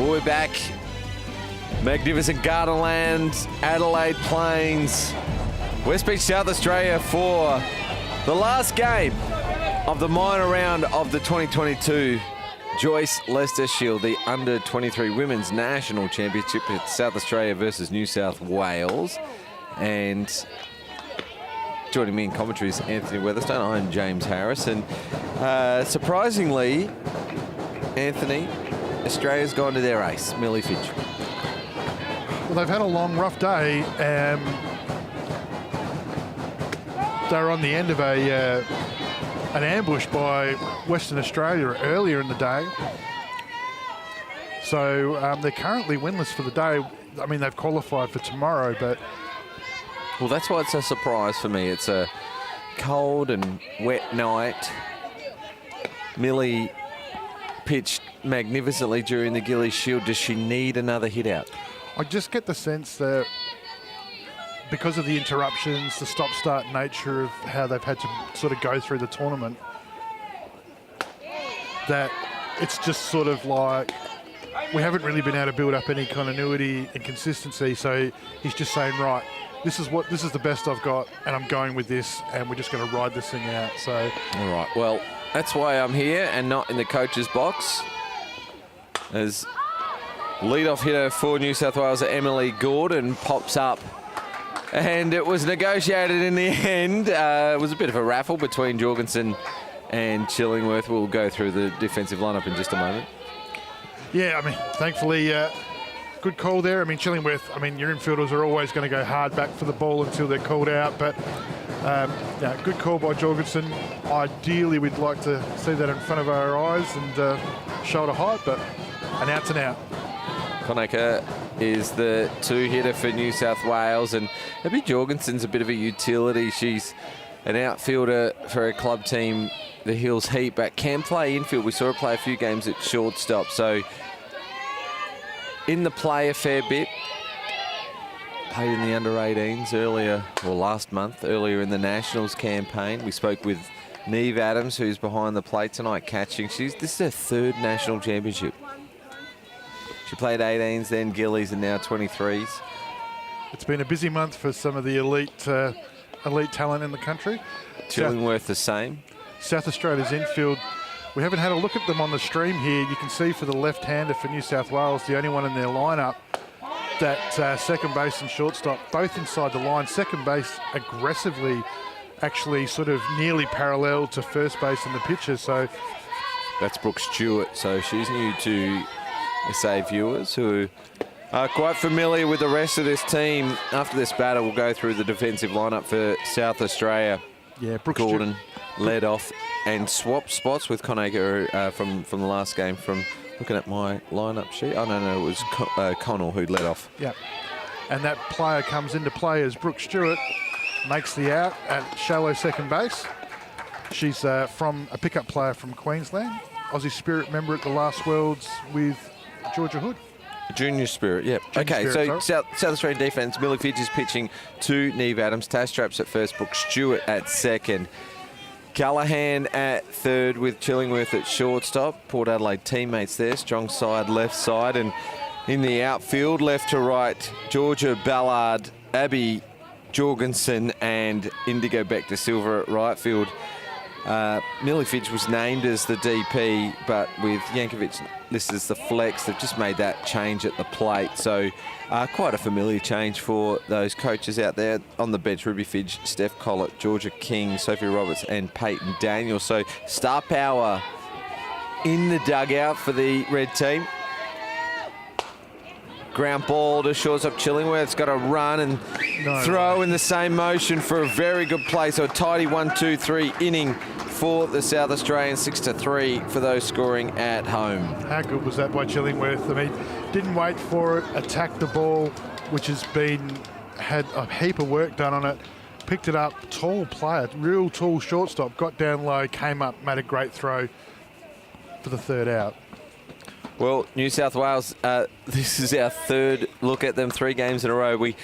We're back. Magnificent Gardenland, Adelaide Plains, West Beach, South Australia for the last game of the minor round of the 2022 Joyce Lester Shield, the under-23 Women's National Championship at South Australia versus New South Wales. And joining me in commentary is Anthony Weatherstone. I'm James Harris. And surprisingly, Anthony, Australia's gone to their ace, Millie Fidge. Well, they've had a long, rough day. They're on the end of an ambush by Western Australia earlier in the day. So they're currently winless for the day. I mean, they've qualified for tomorrow, but... Well, that's why it's a surprise for me. It's a cold and wet night. Millie pitched magnificently during the Gillies Shield. Does she need another hit out? I just get the sense that because of the interruptions, the stop-start nature of how they've had to sort of go through the tournament, that it's just sort of like we haven't really been able to build up any continuity and consistency. So he's just saying, right, this is the best I've got, and I'm going with this, and we're just going to ride this thing out. So, all right. Well, that's why I'm here and not in the coach's box. As leadoff hitter for New South Wales, Emily Gordon pops up. And it was negotiated in the end. It was a bit of a raffle between Jorgensen and Chillingworth. We'll go through the defensive lineup in just a moment. Yeah, I mean, thankfully, good call there. I mean, Chillingworth, I mean, your infielders are always going to go hard back for the ball until they're called out. But, yeah, good call by Jorgensen. Ideally, we'd like to see that in front of our eyes and shoulder height, but an out's an out. Conacher is the two-hitter for New South Wales, and maybe Jorgensen's a bit of a utility. She's an outfielder for a club team, the Hills Heat, but can play infield. We saw her play a few games at shortstop, so in the play a fair bit. Played in the under-18s earlier, or last month, earlier in the Nationals campaign. We spoke with Neve Adams, who's behind the plate tonight catching. This is her third national championship. She played 18s, then Gillies, and now 23s. It's been a busy month for some of the elite talent in the country. Chillingworth the same. South Australia's infield, we haven't had a look at them on the stream here. You can see for the left-hander for New South Wales, the only one in their lineup, that second base and shortstop, both inside the line. Second base aggressively, actually sort of nearly parallel to first base in the pitcher. So that's Brooke Stewart. So she's new to SA viewers who are quite familiar with the rest of this team. After this batter, we'll go through the defensive lineup for South Australia. Yeah, Brooke Gordon led off and swapped spots with Conacher from the last game. From looking at my lineup sheet, oh no, it was Connell who led off. Yeah, and that player comes into play as Brooke Stewart makes the out at shallow second base. She's from a pickup player from Queensland, Aussie Spirit member at the last Worlds with Georgia Hood. Junior Spirit, yeah. Okay, Spirit, so South Australian defence, Millie Fidge is pitching to Neve Adams. Tash Straps at first, Brooke Stewart at second. Callahan at third with Chillingworth at shortstop. Port Adelaide teammates there, strong side, left side. And in the outfield, left to right, Georgia Ballard, Abby Jorgensen and Indigo Beck Silva at right field. Millie Fidge was named as the DP, but with Yankovic listed as the flex, they've just made that change at the plate. So quite a familiar change for those coaches out there. On the bench, Ruby Fidge, Steph Collett, Georgia King, Sophie Roberts and Peyton Daniels. So star power in the dugout for the red team. Ground ball to shortstop Chillingworth. It's got to run and throw in the same motion for a very good play. So a tidy 1-2-3 inning for the South Australians, 6-3 for those scoring at home. How good was that by Chillingworth? I mean, didn't wait for it, attacked the ball, which has had a heap of work done on it. Picked it up, tall player, real tall shortstop, got down low, came up, made a great throw for the third out. Well, New South Wales, this is our third look at them, 3 games in a row. We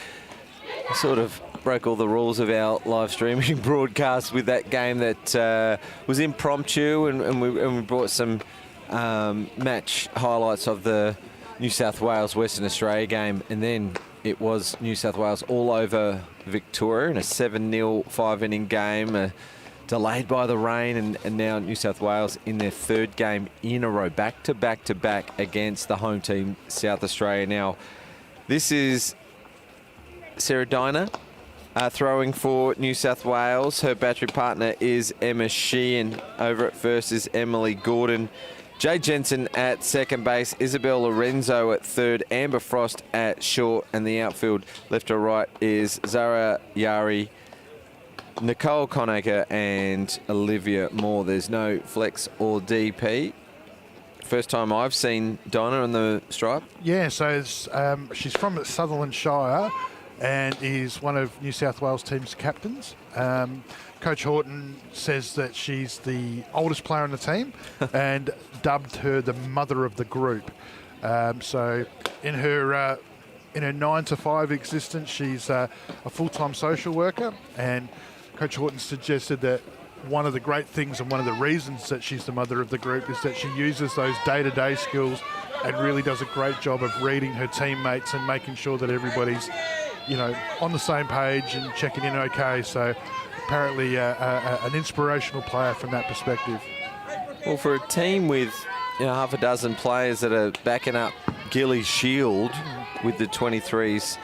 sort of broke all the rules of our live streaming broadcast with that game that was impromptu, and we brought some match highlights of the New South Wales Western Australia game, and then it was New South Wales all over Victoria in a 7-0 5-inning game, delayed by the rain, and now New South Wales in their third game in a row, back to back against the home team, South Australia. Now, this is Sarah Diner throwing for New South Wales. Her battery partner is Emma Sheehan. Over at first is Emily Gordon. Jay Jensen at second base, Isabel Lorenzo at third, Amber Frost at short, and the outfield left to right is Zara Yari, Nicole Conacher and Olivia Moore. There's no flex or DP. First time I've seen Dinah on the stripe. Yeah, so she's from Sutherland Shire and is one of New South Wales team's captains. Coach Horton says that she's the oldest player on the team and dubbed her the mother of the group. So in her 9 to 5 existence, she's a full-time social worker, and Coach Horton suggested that one of the great things and one of the reasons that she's the mother of the group is that she uses those day-to-day skills and really does a great job of reading her teammates and making sure that everybody's, on the same page and checking in okay. So apparently an inspirational player from that perspective. Well, for a team with half a dozen players that are backing up Gilly Shield with the 23s,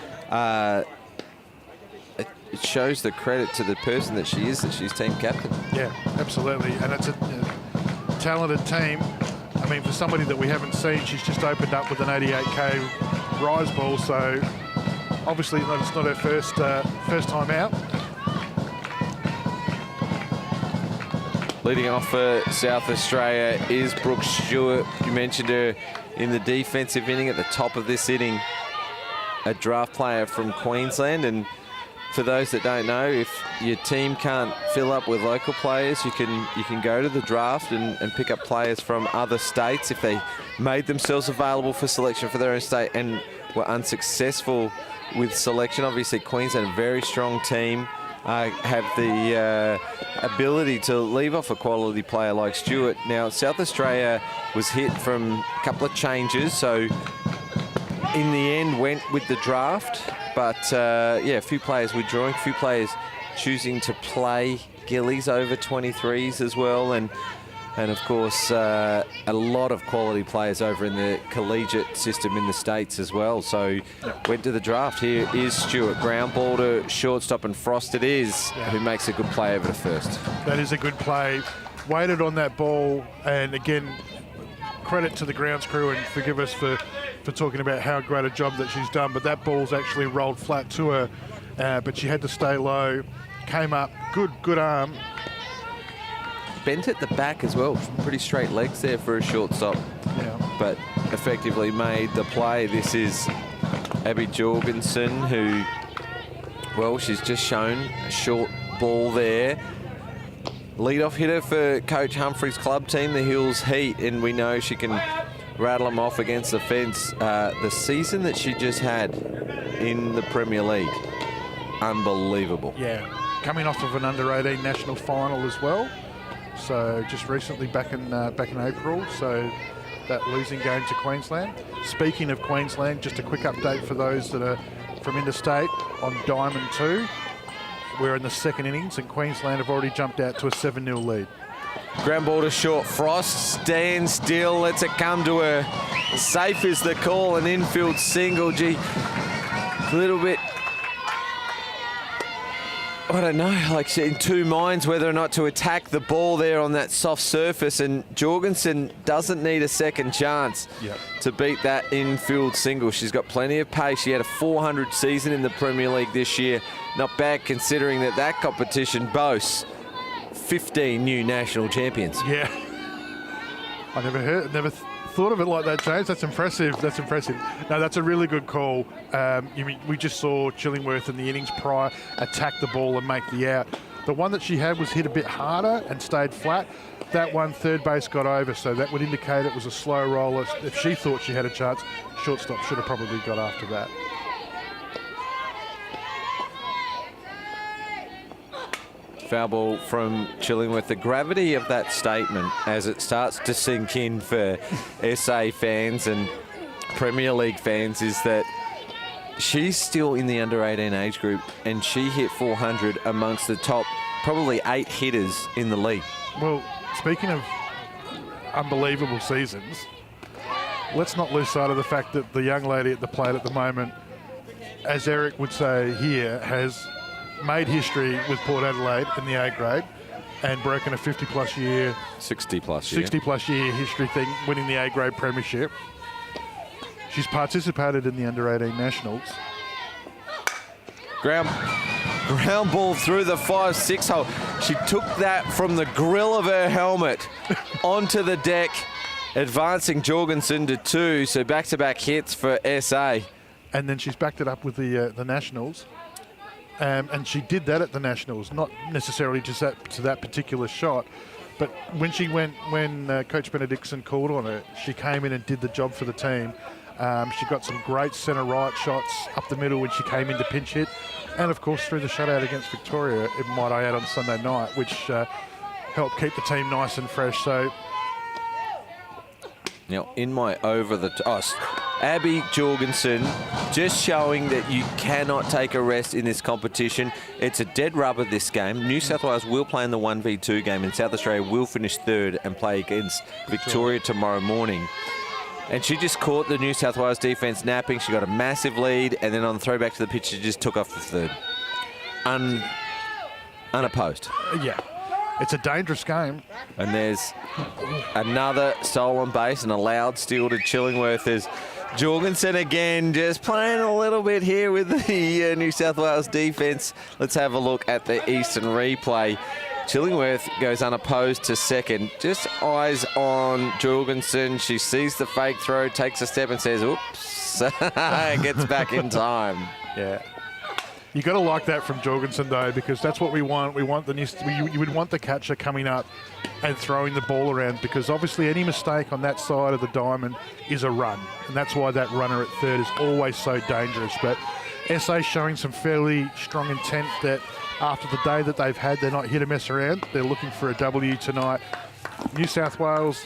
it shows the credit to the person that she is, that she's team captain. Yeah, absolutely. And it's a talented team. I mean, for somebody that we haven't seen, she's just opened up with an 88k rise ball, so obviously it's not her first time out. Leading off for South Australia is Brooke Stewart. You mentioned her in the defensive inning at the top of this inning, a draft player from Queensland. And for those that don't know, if your team can't fill up with local players, you can go to the draft and pick up players from other states if they made themselves available for selection for their own state and were unsuccessful with selection. Obviously, Queensland, a very strong team, have the ability to leave off a quality player like Stewart. Now, South Australia was hit from a couple of changes, so in the end went with the draft. But, a few players withdrawing, a few players choosing to play Gillies over 23s as well. And of course, a lot of quality players over in the collegiate system in the States as well. So went to the draft. Here is Stewart, ground ball to shortstop, and Frost it is, who makes a good play over to first. That is a good play. Waited on that ball, and again, credit to the grounds crew, and forgive us for talking about how great a job that she's done, but that ball's actually rolled flat to her, but she had to stay low, came up, good arm. Bent at the back as well, pretty straight legs there for a shortstop, but effectively made the play. This is Abby Jorgensen, who, well, she's just shown a short ball there. Lead-off hitter for Coach Humphrey's club team, the Hills Heat, and we know she can rattle them off against the fence. The season that she just had in the Premier League, unbelievable. Yeah, coming off of an under-18 national final as well. So just recently back in April, so that losing game to Queensland. Speaking of Queensland, just a quick update for those that are from interstate on Diamond 2. We're in the second innings and Queensland have already jumped out to a 7-0 lead. Ground ball to short. Frost stands still, lets it come to her. Safe is the call, an infield single. Gee, a little bit, I don't know, like she's in two minds whether or not to attack the ball there on that soft surface, and Jorgensen doesn't need a second chance to beat that infield single. She's got plenty of pace. She had a 400 season in the Premier League this year. Not bad considering that competition boasts 15 new national champions. Yeah. I never thought of it like that, James. That's impressive. That's impressive. No, that's a really good call. We just saw Chillingworth in the innings prior attack the ball and make the out. The one that she had was hit a bit harder and stayed flat. That one, third base got over, so that would indicate it was a slow roller. If she thought she had a chance, shortstop should have probably got after that. Foul ball from Chillingworth. The gravity of that statement as it starts to sink in for SA fans, and Premier League fans is that she's still in the under-18 age group, and she hit 400 amongst the top probably 8 hitters in the league. Well, speaking of unbelievable seasons, let's not lose sight of the fact that the young lady at the plate at the moment, as Eric would say here, has made history with Port Adelaide in the A grade and broken a 50-plus year, 60-plus year history thing, winning the A grade premiership. She's participated in the under-18 nationals. Ground ball through the 5-6 hole. She took that from the grill of her helmet onto the deck, advancing Jorgensen to 2. So back-to-back hits for SA. And then she's backed it up with the nationals. And she did that at the nationals, not necessarily just to that particular shot, but when Coach Benedictson called on her, she came in and did the job for the team. She got some great centre-right shots up the middle when she came in to pinch hit. And, of course, through the shutout against Victoria, it might I add, on Sunday night, which helped keep the team nice and fresh. So, now, in my Abby Jorgensen just showing that you cannot take a rest in this competition. It's a dead rubber this game. New South Wales will play in the 1v2 game, and South Australia will finish third and play against Victoria tomorrow morning. And she just caught the New South Wales defence napping. She got a massive lead, and then on the throwback to the pitch, she just took off the third. Unopposed. Yeah, it's a dangerous game. And there's another stolen base and a loud steal to Chillingworth as Jorgensen again just playing a little bit here with the New South Wales defence. Let's have a look at the Eastern replay. Chillingworth goes unopposed to second. Just eyes on Jorgensen. She sees the fake throw, takes a step and says, oops, gets back in time. Yeah. You got to like that from Jorgensen, though, because that's what we want. We want you would want the catcher coming up and throwing the ball around, because obviously any mistake on that side of the diamond is a run. And that's why that runner at third is always so dangerous. But SA showing some fairly strong intent that after the day that they've had, they're not here to mess around. They're looking for a W tonight. New South Wales,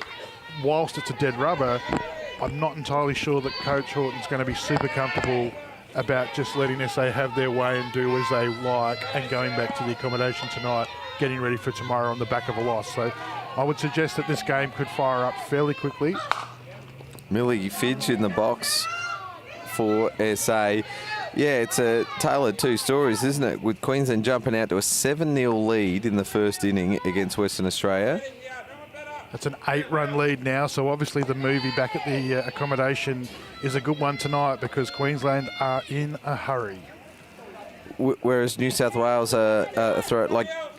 whilst it's a dead rubber, I'm not entirely sure that Coach Horton's going to be super comfortable about just letting SA have their way and do as they like and going back to the accommodation tonight, getting ready for tomorrow on the back of a loss. So I would suggest that this game could fire up fairly quickly. Millie Fidge in the box for SA. Yeah, it's a tale of two stories, isn't it? With Queensland jumping out to a 7-0 lead in the first inning against Western Australia. It's an 8-run lead now, so obviously the movie back at the accommodation is a good one tonight because Queensland are in a hurry. Whereas New South Wales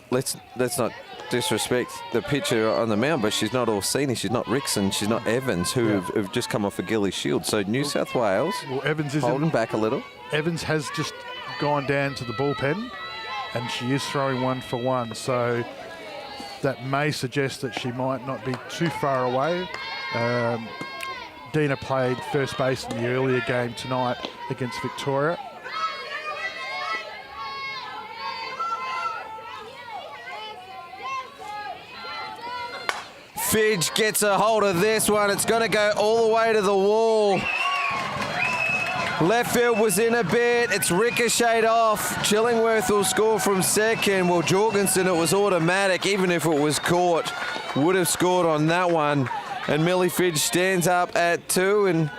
let's not disrespect the pitcher on the mound, but she's not Orsini, she's not Rickson, she's not Evans, who have just come off a Gilly Shield. So New South Wales Evans is holding back a little. Evans has just gone down to the bullpen, and she is throwing 1 for 1. So that may suggest that she might not be too far away. Dina played first base in the earlier game tonight against Victoria. Fidge gets a hold of this one. It's going to go all the way to the wall. Left field was in a bit. It's ricocheted off. Chillingworth will score from second. Well, Jorgensen, it was automatic. Even if it was caught, would have scored on that one. And Millie Fidge stands up at 2 and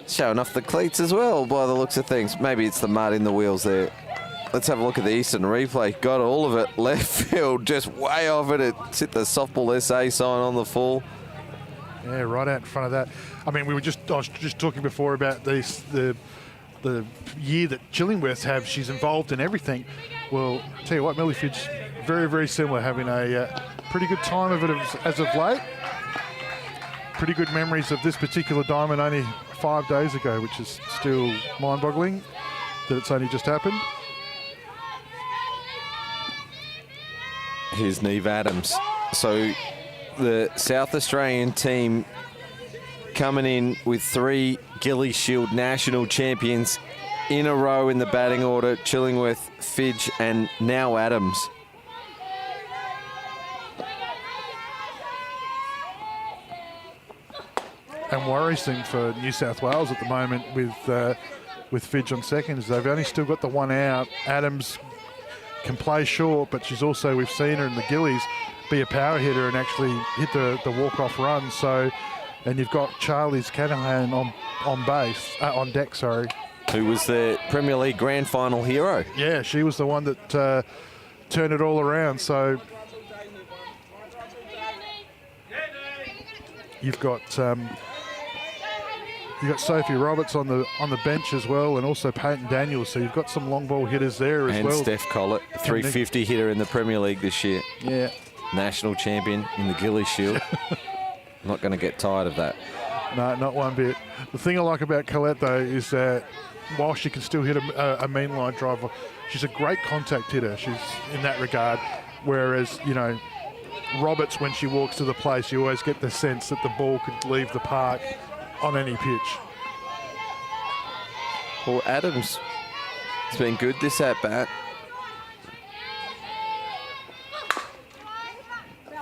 showing off the cleats as well by the looks of things. Maybe it's the mud in the wheels there. Let's have a look at the Eastern replay. Got all of it. Left field just way off it. It's hit the softball SA sign on the full. Yeah, right out in front of that. I mean, I was just talking before about the year that Chillingworth have. She's involved in everything. Well, I'll tell you what, Millie Fidge, very, very similar, having a pretty good time of it as of late. Pretty good memories of this particular diamond only 5 days ago, which is still mind-boggling that it's only just happened. Here's Neve Adams. So the South Australian team coming in with 3 Gilly Shield national champions in a row in the batting order: Chillingworth, Fidge, and now Adams. and worries thing for New South Wales at the moment with Fidge on second is they've only still got the one out. Adams can play short, but she's also, we've seen her in the Gillies be a power hitter and actually hit the walk-off run. So, and you've got Charlize Canahan on deck, sorry. Who was the Premier League Grand Final hero. Yeah, she was the one that turned it all around. So you've got Sophie Roberts on the bench as well, and also Peyton Daniels. So you've got some long ball hitters there as well. And Steph Collett, 350 hitter in the Premier League this year. Yeah. National champion in the Gillies Shield. Not going to get tired of that. No, not one bit. The thing I like about Collette, though, is that while she can still hit a mean line driver, she's a great contact hitter. She's in that regard. Whereas, you know, Roberts, when she walks to the place, you always get the sense that the ball could leave the park on any pitch. Well, Adams has been good this at-bat.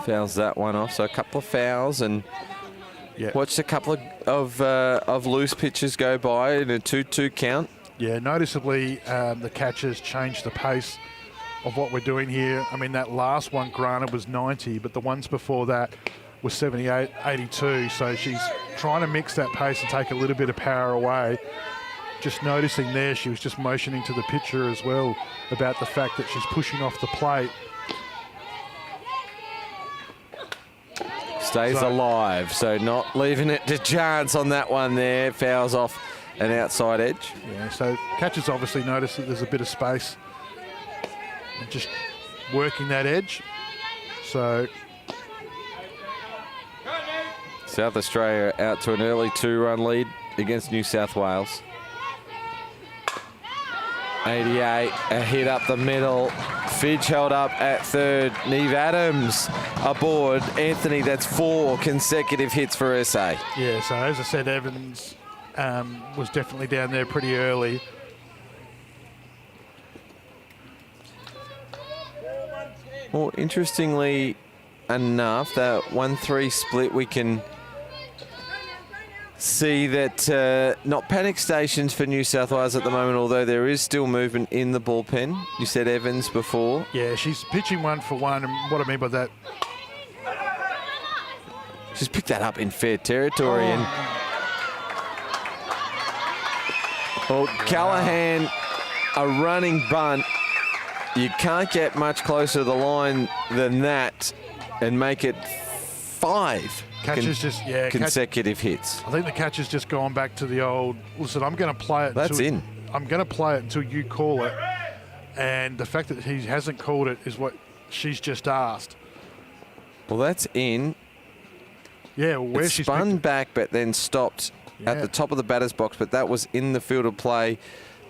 Fouls that one off, so a couple of fouls, and watched a couple of loose pitches go by in a 2-2 count. Yeah, noticeably the catches changed the pace of what we're doing here. I mean, that last one, granted, was 90, but the ones before that was 78, 82. So she's trying to mix that pace and take a little bit of power away. Just noticing there, she was just motioning to the pitcher as well about the fact that she's pushing off the plate. Stays alive, so not leaving it to chance on that one there. Fouls off an outside edge. Yeah, so catchers obviously notice that there's a bit of space and just working that edge. So South Australia out to an early 2-run lead against New South Wales. 88, a hit up the middle. Fidge held up at third. Neve Adams aboard. Anthony, that's 4 consecutive hits for SA. Yeah, so as I said, Evans was definitely down there pretty early. Well, interestingly enough, that 1-3 split, we can see that not panic stations for New South Wales at the moment, although there is still movement in the bullpen. You said Evans before. Yeah, she's pitching 1 for 1, and what I mean by that, she's picked that up in fair territory. And well, Callahan, a running bunt. You can't get much closer to the line than that and make it 5 consecutive hits. I think the catcher's just gone back to the old, listen, I'm going to play it. I'm going to play it until you call it. And the fact that he hasn't called it is what she's just asked. Well, that's in. Yeah, where it she's spun back but then stopped at the top of the batter's box, but that was in the field of play.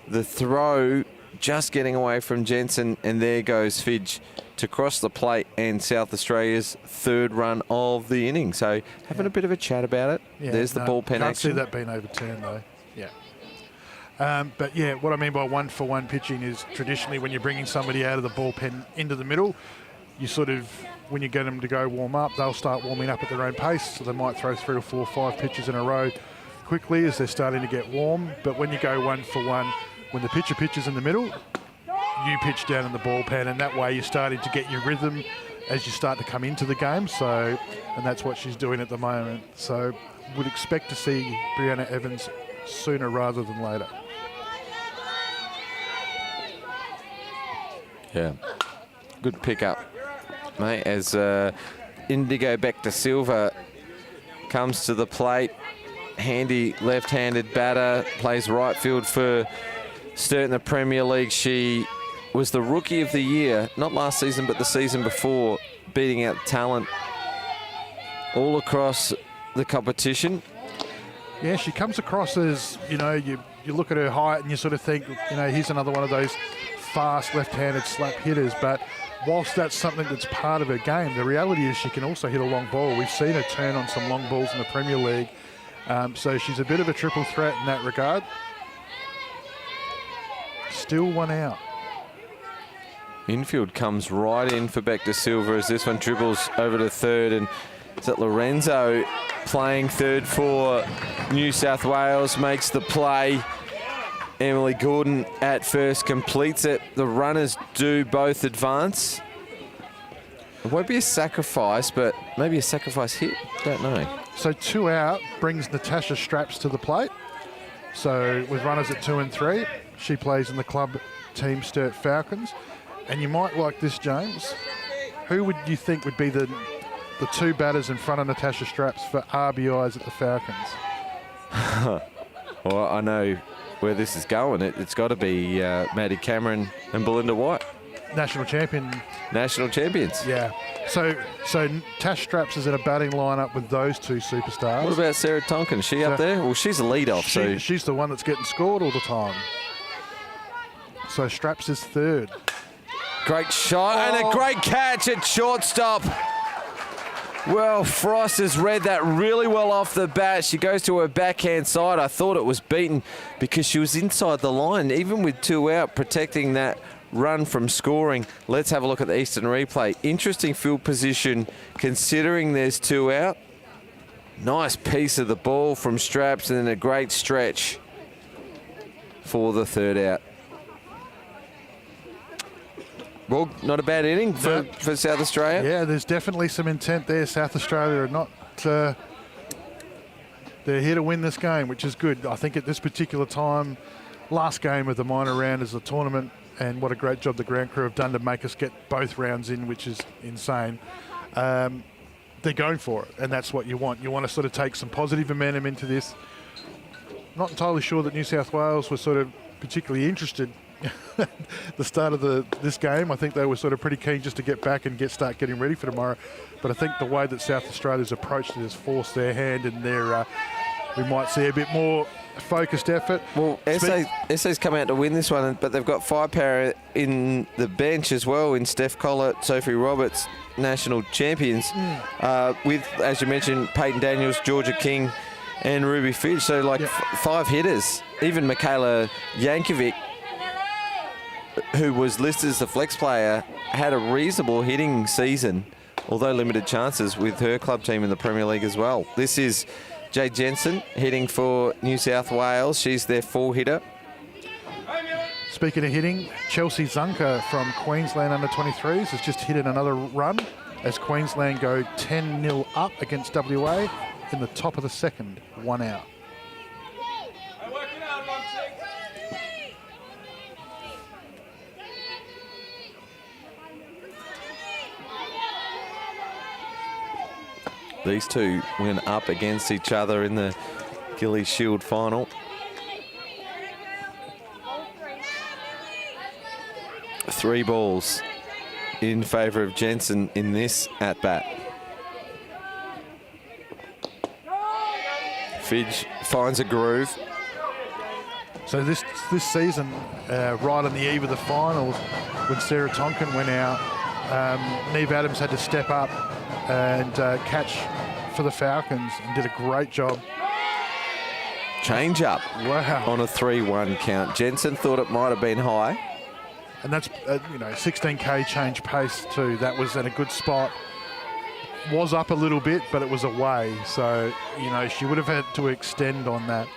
The throw just getting away from Jensen, and there goes Fidge to cross the plate and South Australia's 3rd run of the inning. So having a bit of a chat about it. Yeah, there's the bullpen action. Can't see that being overturned though. Yeah. But yeah, what I mean by 1 for 1 pitching is traditionally when you're bringing somebody out of the bullpen into the middle, you sort of, when you get them to go warm up, they'll start warming up at their own pace. So they might throw 3 or 4 or 5 pitches in a row quickly as they're starting to get warm. But when you go 1 for 1, when the pitcher pitches in the middle, you pitch down in the bullpen, and that way you're starting to get your rhythm as you start to come into the game. So, and that's what she's doing at the moment. So would expect to see Brianna Evans sooner rather than later. Yeah, good pickup, mate, as Indigo Bector Silva comes to the plate. Handy left-handed batter, plays right field for Sturt in the Premier League. She was the Rookie of the Year, not last season, but the season before, beating out talent all across the competition. Yeah, she comes across as, you know, you look at her height and you sort of think, you know, here's another one of those fast left-handed slap hitters. But whilst that's something that's part of her game, the reality is she can also hit a long ball. We've seen her turn on some long balls in the Premier League. So she's a bit of a triple threat in that regard. Still 1 out. Infield comes right in for Bector Silva as this one dribbles over to third, and is that Lorenzo playing third for New South Wales, makes the play. Emily Gordon at first completes it. The runners do both advance. It won't be a sacrifice, but maybe a sacrifice hit. Don't know. So 2 out brings Natasha Straps to the plate. So with runners at 2 and 3, she plays in the club team Sturt Falcons. And you might like this, James. Who would you think would be the 2 batters in front of Natasha Straps for RBIs at the Falcons? Well, I know where this is going. It's got to be Maddie Cameron and Belinda White. National champion. National champions. Yeah. So Tash Straps is in a batting lineup with those 2 superstars. What about Sarah Tonkin? Is she up there? Well, she's a lead-off. She's the one that's getting scored all the time. So Straps is third. Great shot and a great catch at shortstop. Well, Frost has read that really well off the bat. She goes to her backhand side. I thought it was beaten because she was inside the line, even with 2 out, protecting that run from scoring. Let's have a look at the Eastern replay. Interesting field position considering there's 2 out. Nice piece of the ball from Straps and then a great stretch for the 3rd out. Well, not a bad inning for South Australia. Yeah, there's definitely some intent there. South Australia are not... they're here to win this game, which is good. I think at this particular time, last game of the minor round is the tournament, and what a great job the ground crew have done to make us get both rounds in, which is insane. They're going for it, and that's what you want. You want to sort of take some positive momentum into this. Not entirely sure that New South Wales was sort of particularly interested the start of this game. I think they were sort of pretty keen just to get back and start getting ready for tomorrow. But I think the way that South Australia's approached it has forced their hand, and we might see a bit more focused effort. Well, SA's come out to win this one, but they've got firepower in the bench as well in Steph Collett, Sophie Roberts, national champions, with, as you mentioned, Peyton Daniels, Georgia King and Ruby Fitch. So, like, 5 hitters. Even Michaela Yankovic, who was listed as a flex player, had a reasonable hitting season, although limited chances with her club team in the Premier League as well. This is Jade Jensen hitting for New South Wales. She's their 4-hitter. Speaking of hitting, Chelsea Zunker from Queensland under-23s has just hit in another run as Queensland go 10-0 up against WA in the top of the 2nd, 1 out. These two went up against each other in the Gillies Shield final. 3 balls in favour of Jensen in this at-bat. Fidge finds a groove. So this season, right on the eve of the finals, when Sarah Tonkin went out, Neve Adams had to step up and catch for the Falcons and did a great job. Change up. Wow. On a 3-1 count. Jensen thought it might have been high. And that's, 16K change pace too. That was in a good spot. Was up a little bit, but it was away. So, she would have had to extend on that.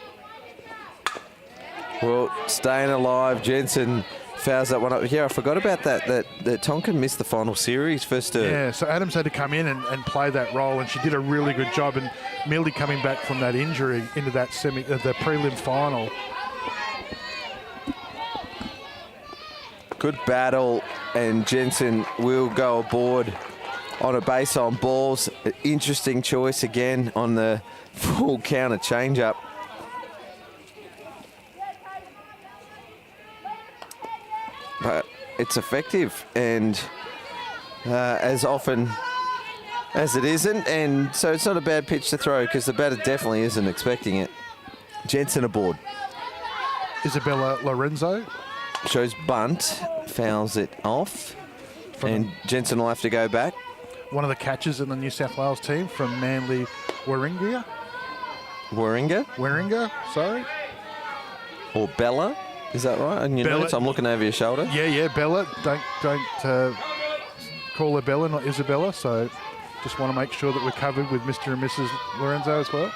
Well, staying alive, Jensen fouls that one up here. I forgot about that Tonkin missed the final series first. Yeah, so Adams had to come in and play that role, and she did a really good job. And Mildy coming back from that injury into that the prelim final. Good battle, and Jensen will go aboard on a base on balls. An interesting choice again on the full counter change-up. But it's effective, and as often as it isn't, and so it's not a bad pitch to throw because the batter definitely isn't expecting it. Jensen aboard. Isabella Lorenzo shows bunt, fouls it off, and Jensen will have to go back. One of the catchers in the New South Wales team from Manly, Warringah, sorry. Or Bella, is that right? And your notes, I'm looking over your shoulder. Yeah, Bella. Don't call her Bella, not Isabella. So Just want to make sure that we're covered with Mr. and Mrs. Lorenzo as well.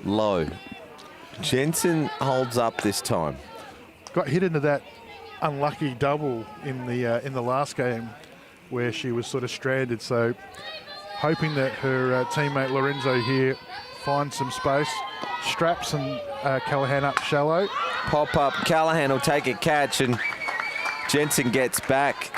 Low. Jensen holds up this time. Got hit into that unlucky double in the last game where she was sort of stranded. So hoping that her teammate Lorenzo here finds some space. Straps and Callahan up shallow. Pop up. Callahan will take a catch and Jensen gets back.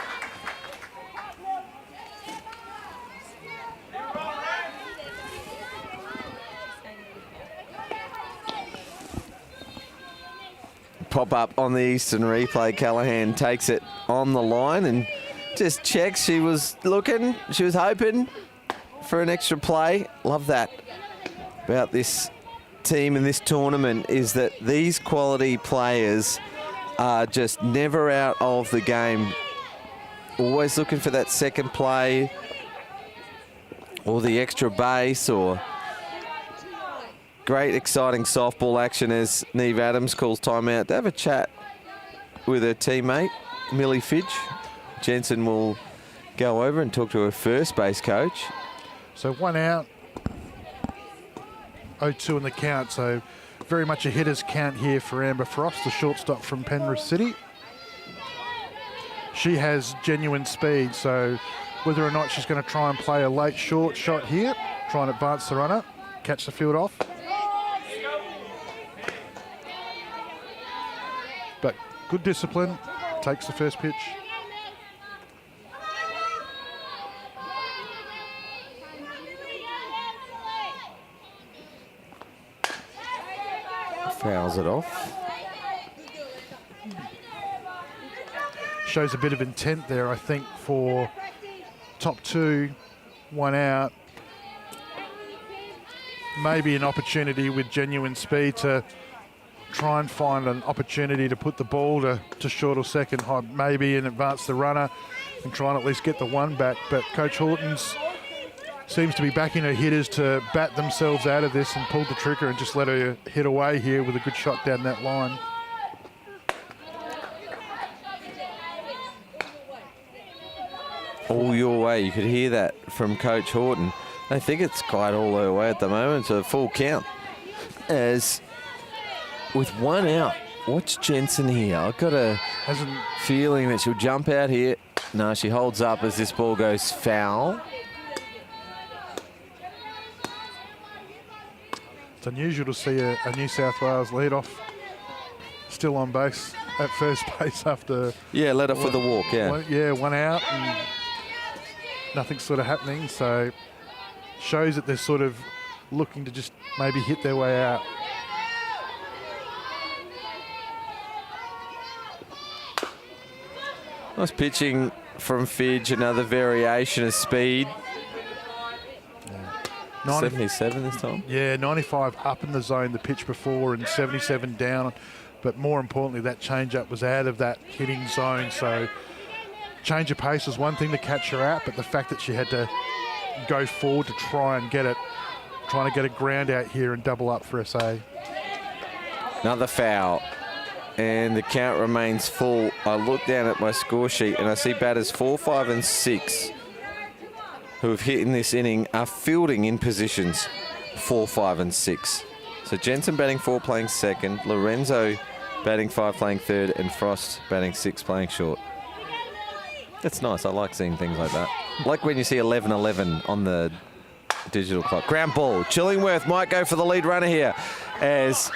Pop up on the Eastern replay. Callahan takes it on the line and just checks. She was looking, she was hoping for an extra play. Love that about this team in this tournament, is that these quality players are just never out of the game. Always looking for that second play or the extra base, or great exciting softball action as Neve Adams calls timeout to have a chat with her teammate, Millie Fidge. Jensen will go over and talk to her first base coach. So 1 out, 0-2 in the count. So very much a hitter's count here for Amber Frost, the shortstop from Penrith City. She has genuine speed, so whether or not she's going to try and play a late short shot here, try and advance the runner, catch the field off. But good discipline, takes the first pitch. Fouls it off. Shows a bit of intent there, I think, for top 2, 1 out. Maybe an opportunity with genuine speed to try and find an opportunity to put the ball to short or second, maybe and advance the runner and try and at least get the 1 back. But Coach Hortons seems to be backing her hitters to bat themselves out of this and pull the trigger and just let her hit away here with a good shot down that line. All your way. You could hear that from Coach Horton. I think it's quite all her way at the moment. It's a full count. As with 1 out, watch Jensen here. I've got a feeling that she'll jump out here. No, she holds up as this ball goes foul. It's unusual to see a New South Wales leadoff still on base at first base after... Yeah, let off with a walk, yeah. 1 out and nothing's sort of happening, so shows that they're sort of looking to just maybe hit their way out. Nice pitching from Fidge, another variation of speed. 77 this time? Yeah, 95 up in the zone the pitch before and 77 down. But more importantly, that change-up was out of that hitting zone. So change of pace was one thing to catch her out, but the fact that she had to go forward to try and get it, trying to get a ground out here and double up for SA. Another foul. And the count remains full. I look down at my score sheet and I see batters 4, 5 and 6 who have hit in this inning are fielding in positions 4, 5 and 6. So Jensen batting 4, playing second, Lorenzo batting 5, playing third, and Frost batting 6, playing short. That's nice. I like seeing things like that. Like when you see 11-11 on the digital clock. Ground ball. Chillingworth might go for the lead runner here as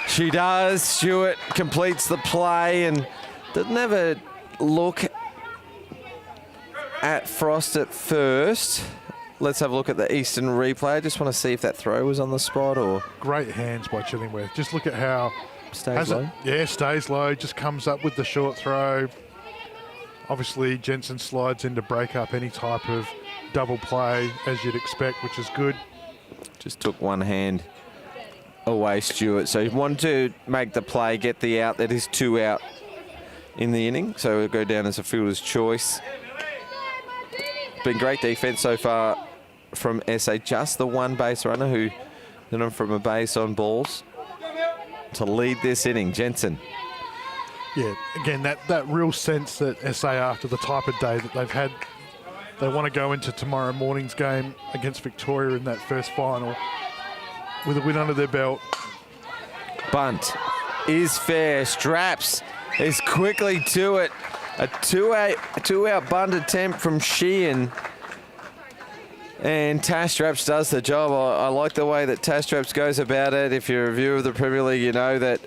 she does. Stewart completes the play and doesn't have a look at Frost at first. Let's have a look at the Eastern replay. I just want to see if that throw was on the spot or... Great hands by Chillingworth. Just look at how... Stays low. Stays low. Just comes up with the short throw. Obviously, Jensen slides in to break up any type of double play, as you'd expect, which is good. Just took one hand away, Stewart. So he wanted to make the play, get the out. That is 2 out in the inning. So it'll go down as a fielder's choice. Been great defense so far from SA. Just the 1 base runner who hit him from a base on balls to lead this inning. Jensen. Yeah, again, that real sense that SA, after the type of day that they've had they want to go into tomorrow morning's game against Victoria in that first final with a win under their belt. Bunt is fair. Straps is quickly to it. A two-out bunt attempt from Sheehan. And Tash Straps does the job. I like the way that Tash Straps goes about it. If you're a viewer of the Premier League, you know that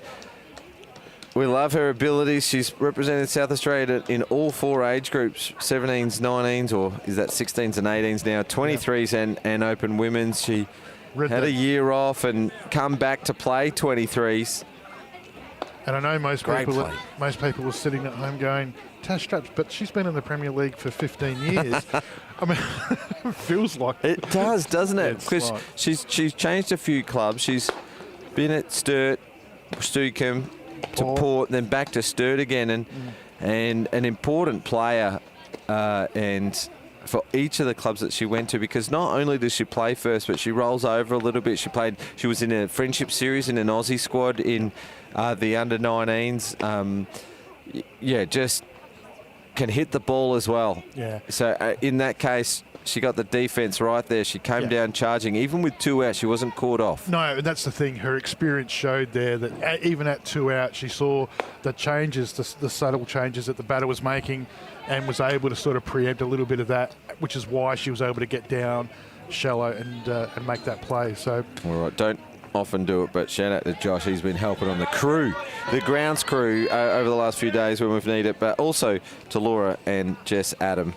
we love her abilities. She's represented South Australia in all 4 age groups, 17s, 19s, or is that 16s and 18s now, 23s and open women's. She had a year off and come back to play 23s. And I know most people were sitting at home going, Tash Straps, but she's been in the Premier League for 15 years. I mean, it feels like it does, doesn't it? Because she's changed a few clubs. She's been at Sturt, Stukem, to Port, then back to Sturt again, and an important player, and for each of the clubs that she went to, because not only does she play first, but she rolls over a little bit. She was in a friendship series in an Aussie squad in the under-19s. Just can hit the ball as well. Yeah. So in that case, she got the defence right there. She came down charging. Even with 2 out, she wasn't caught off. No, that's the thing. Her experience showed there that even at 2 out, she saw the changes, the subtle changes that the batter was making, and was able to sort of preempt a little bit of that, which is why she was able to get down shallow and make that play. So, all right, don't often do it, but shout out to Josh. He's been helping on the crew, the grounds crew, over the last few days when we've needed it, but also to Laura and Jess Adam.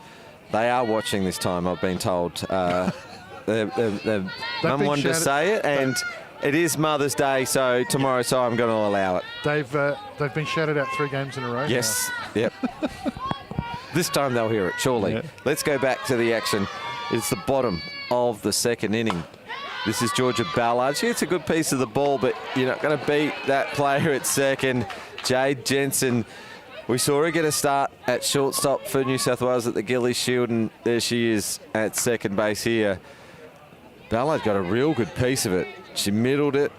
They are watching this time, I've been told. The mum wanted to say it, and it is Mother's Day, so tomorrow, so I'm going to allow it. They've been shouted out 3 games in a row. Yes, yep. This time they'll hear it, surely. Yeah. Let's go back to the action. It's the bottom of the second inning. This is Georgia Ballard. She hits a good piece of the ball, but you're not going to beat that player at second. Jade Jensen. We saw her get a start at shortstop for New South Wales at the Gillies Shield, and there she is at second base here. Ballard got a real good piece of it. She middled it,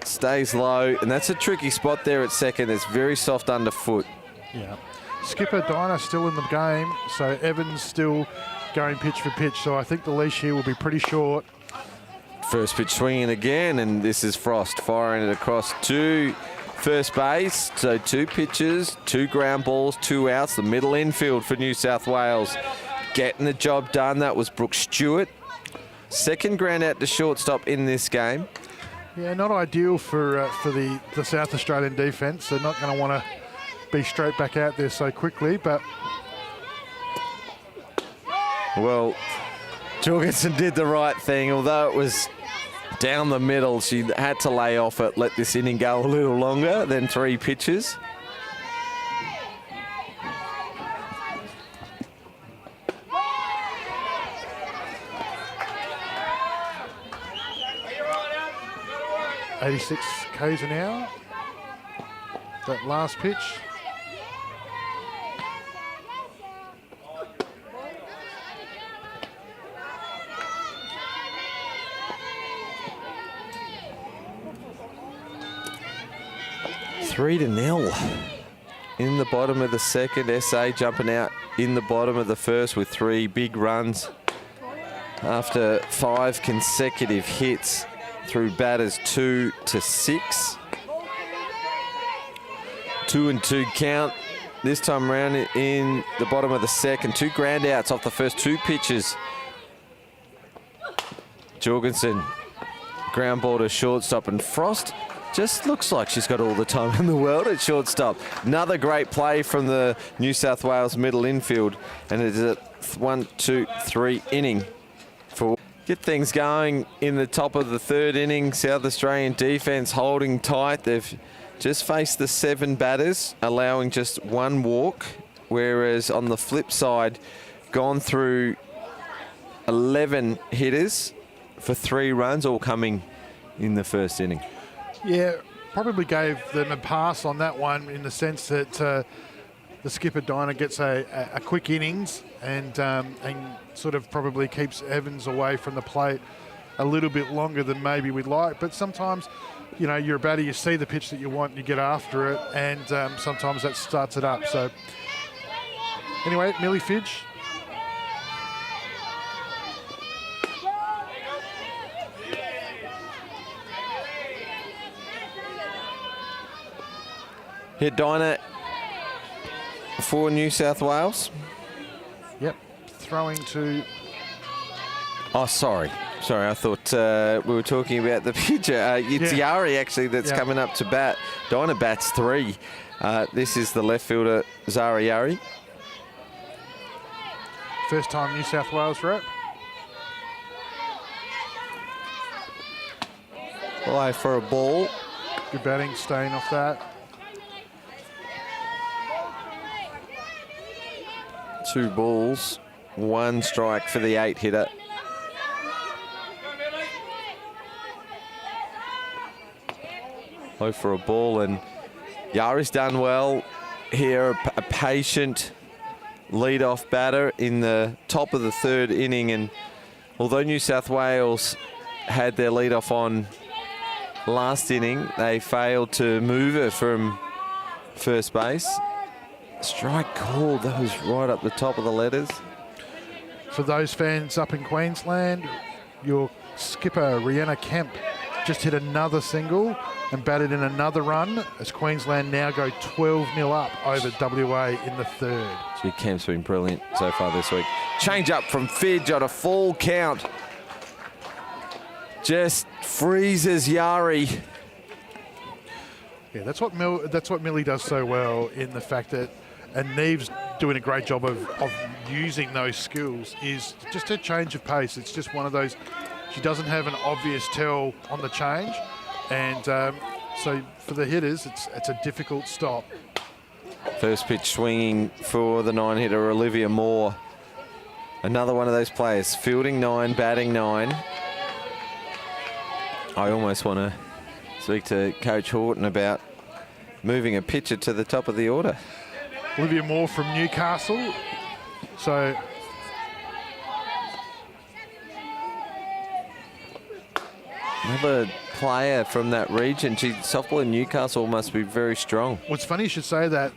stays low, and that's a tricky spot there at second. It's very soft underfoot. Yeah. Skipper Dinah still in the game, so Evans still going pitch for pitch, so I think the leash here will be pretty short. First pitch swinging again, and this is Frost firing it across to first base. So 2 pitches, 2 ground balls, 2 outs. The middle infield for New South Wales getting the job done. That was Brooke Stewart. Second ground out to shortstop in this game. Yeah, not ideal for the South Australian defence. They're not going to want to be straight back out there so quickly, but... Well, Jorgensen did the right thing, although it was down the middle. She had to lay off it, let this inning go a little longer than 3 pitches. ...86 k's an hour. That last pitch. Three to 0 in the bottom of the second. SA jumping out in the bottom of the first with 3 big runs after 5 consecutive hits through batters 2 to 6. 2-2 count this time around in the bottom of the second. 2 ground outs off the first 2 pitches. Jorgensen ground ball to shortstop, and Frost just looks like she's got all the time in the world at shortstop. Another great play from the New South Wales middle infield, and it is a 1-2-3 inning for get things going in the top of the third inning. South Australian defence holding tight. They've just faced the 7 batters, allowing just 1 walk, whereas on the flip side, gone through 11 hitters for 3 runs, all coming in the first inning. Yeah, probably gave them a pass on that one in the sense that the skipper Dinah gets a quick innings and sort of probably keeps Evans away from the plate a little bit longer than maybe we'd like. But sometimes, you know, you're a batter, you see the pitch that you want, and you get after it, and sometimes that starts it up. So anyway, Millie Fidge Here, Dinah for New South Wales. Yep. Throwing to... Oh, sorry. I thought we were talking about the pitcher. It's Yari, actually, that's coming up to bat. Dinah bats 3. This is the left fielder, Zara Yari. First time New South Wales rep. Play for a ball. Good batting, staying off that. 2 balls, 1 strike for the 8-hitter. Play for a ball, and Yari's done well here. A patient lead-off batter in the top of the 3rd inning, and although New South Wales had their lead-off on last inning, they failed to move her from first base. Strike called. That was right up the top of the letters. For those fans up in Queensland, your skipper, Rhianna Kemp, just hit another single and batted in another run as Queensland now go 12-0 up over WA in the 3rd. Gee, Kemp's been brilliant so far this week. Change up from Fidge on a full count. Just freezes Yari. Yeah, that's what Millie does so well, in the fact that, and Neve's doing a great job of using those skills, is just a change of pace. It's just one of those, she doesn't have an obvious tell on the change, and so for the hitters, it's a difficult stop. First pitch swinging for the 9-hitter, Olivia Moore. Another one of those players, fielding 9, batting 9. I almost want to speak to Coach Horton about moving a pitcher to the top of the order. Olivia Moore from Newcastle. So another player from that region. Softball in Newcastle must be very strong. Well, it's funny you should say that.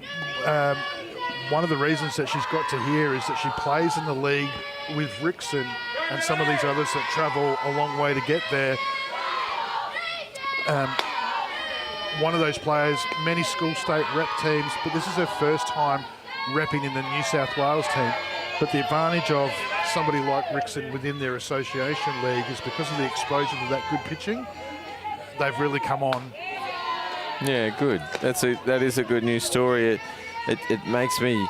One of the reasons that she's got to here is that she plays in the league with Rickson and some of these others that travel a long way to get there. One of those players, many school state rep teams, but this is her first time repping in the New South Wales team. But the advantage of somebody like Rickson within their association league is because of the exposure to that good pitching, they've really come on. Yeah, good. That is a good news story. It makes me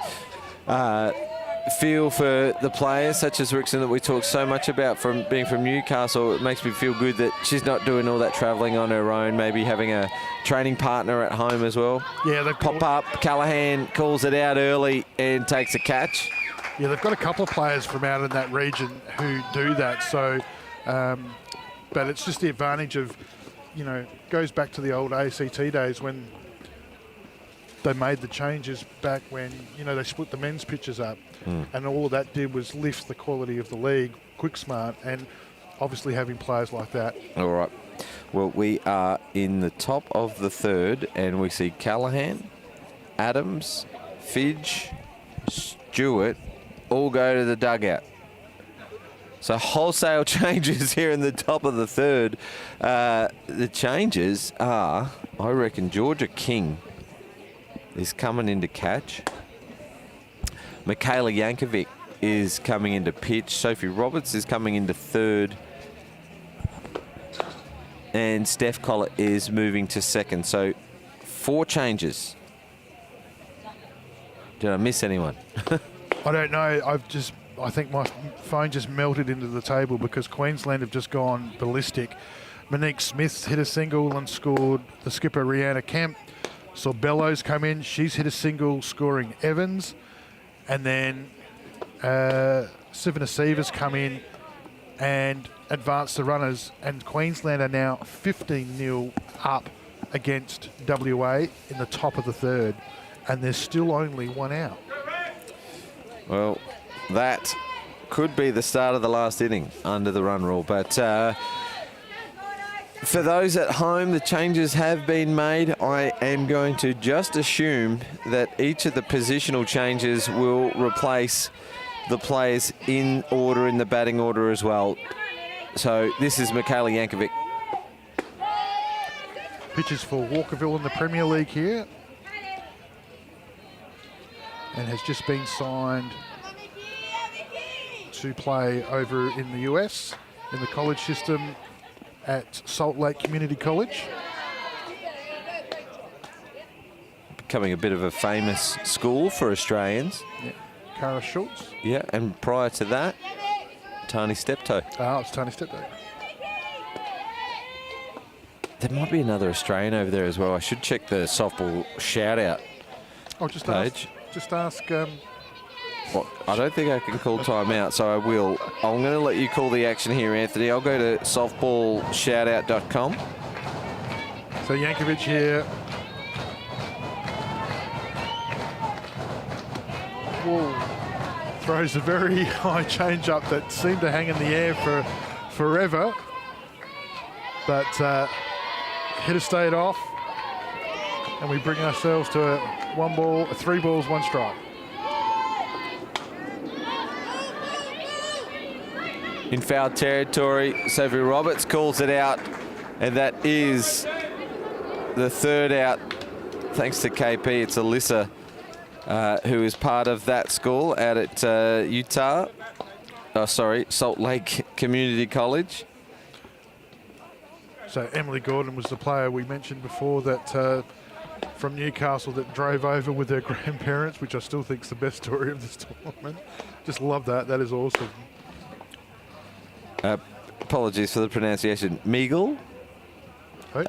feel for the players such as Rickson that we talk so much about from being from Newcastle. It makes me feel good that she's not doing all that travelling on her own, maybe having a training partner at home as well. Yeah, they pop up. Callahan calls it out early and takes a catch. Yeah, they've got a couple of players from out in that region who do that. So, but it's just the advantage of, goes back to the old ACT days when they made the changes back when, they split the men's pitches up. And all of that did was lift the quality of the league, quick smart, and obviously having players like that. All right. Well, we are in the top of the 3rd, and we see Callahan, Adams, Fidge, Stewart all go to the dugout. So wholesale changes here in the top of the 3rd. The changes are, I reckon, Georgia King is coming in to catch. Michaela Yankovic is coming into pitch. Sophie Roberts is coming into 3rd. And Steph Collett is moving to 2nd. So 4 changes. Did I miss anyone? I don't know. I think my phone just melted into the table because Queensland have just gone ballistic. Monique Smith hit a single and scored the skipper Rhianna Kemp. Saw Bellows come in. She's hit a single, scoring Evans. And then Sivana Siva's come in and advanced the runners. And Queensland are now 15-0 up against WA in the top of the 3rd. And there's still only 1 out. Well, that could be the start of the last inning under the run rule. But for those at home, the changes have been made. I am going to just assume that each of the positional changes will replace the players in order in the batting order as well. So this is Michaela Yankovic. Pitches for Walkerville in the Premier League here. and has just been signed to play over in the US in the college system at Salt Lake Community College. Becoming a bit of a famous school for Australians. Yeah. Cara Schultz. Yeah, and prior to that, Tani Steptoe. Oh, it's Tani Steptoe. There might be another Australian over there as well. I should check the softball shout-out Oh, just page. ask. Well, I don't think I can call timeout, so I will. I'm going to let you call the action here, Anthony. I'll go to softballshoutout.com. So Yankovic here. Whoa. Throws a very high change-up that seemed to hang in the air for forever. But hitter stayed off. And we bring ourselves to a 3 balls, 1 strike. In foul territory, Sophie Roberts calls it out, and that is the 3rd out. Thanks to KP, it's Alyssa who is part of that school out at Salt Lake Community College. So Emily Gordon was the player we mentioned before that from Newcastle that drove over with her grandparents, which I still think is the best story of this tournament. Just love that. That is awesome. Apologies for the pronunciation. Meagle? Hey?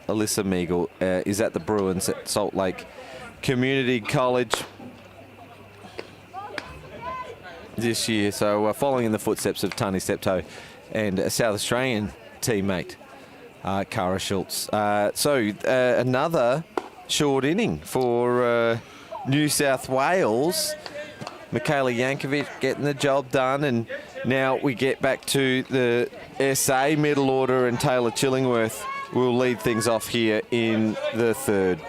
Alyssa Meagle is at the Bruins at Salt Lake Community College this year. So following in the footsteps of Tani Steptoe and a South Australian teammate, Cara Schultz. Another short inning for New South Wales. Michaela Yankovic getting the job done, and now we get back to the SA middle order, and Taylor Chillingworth will lead things off here in the 3rd.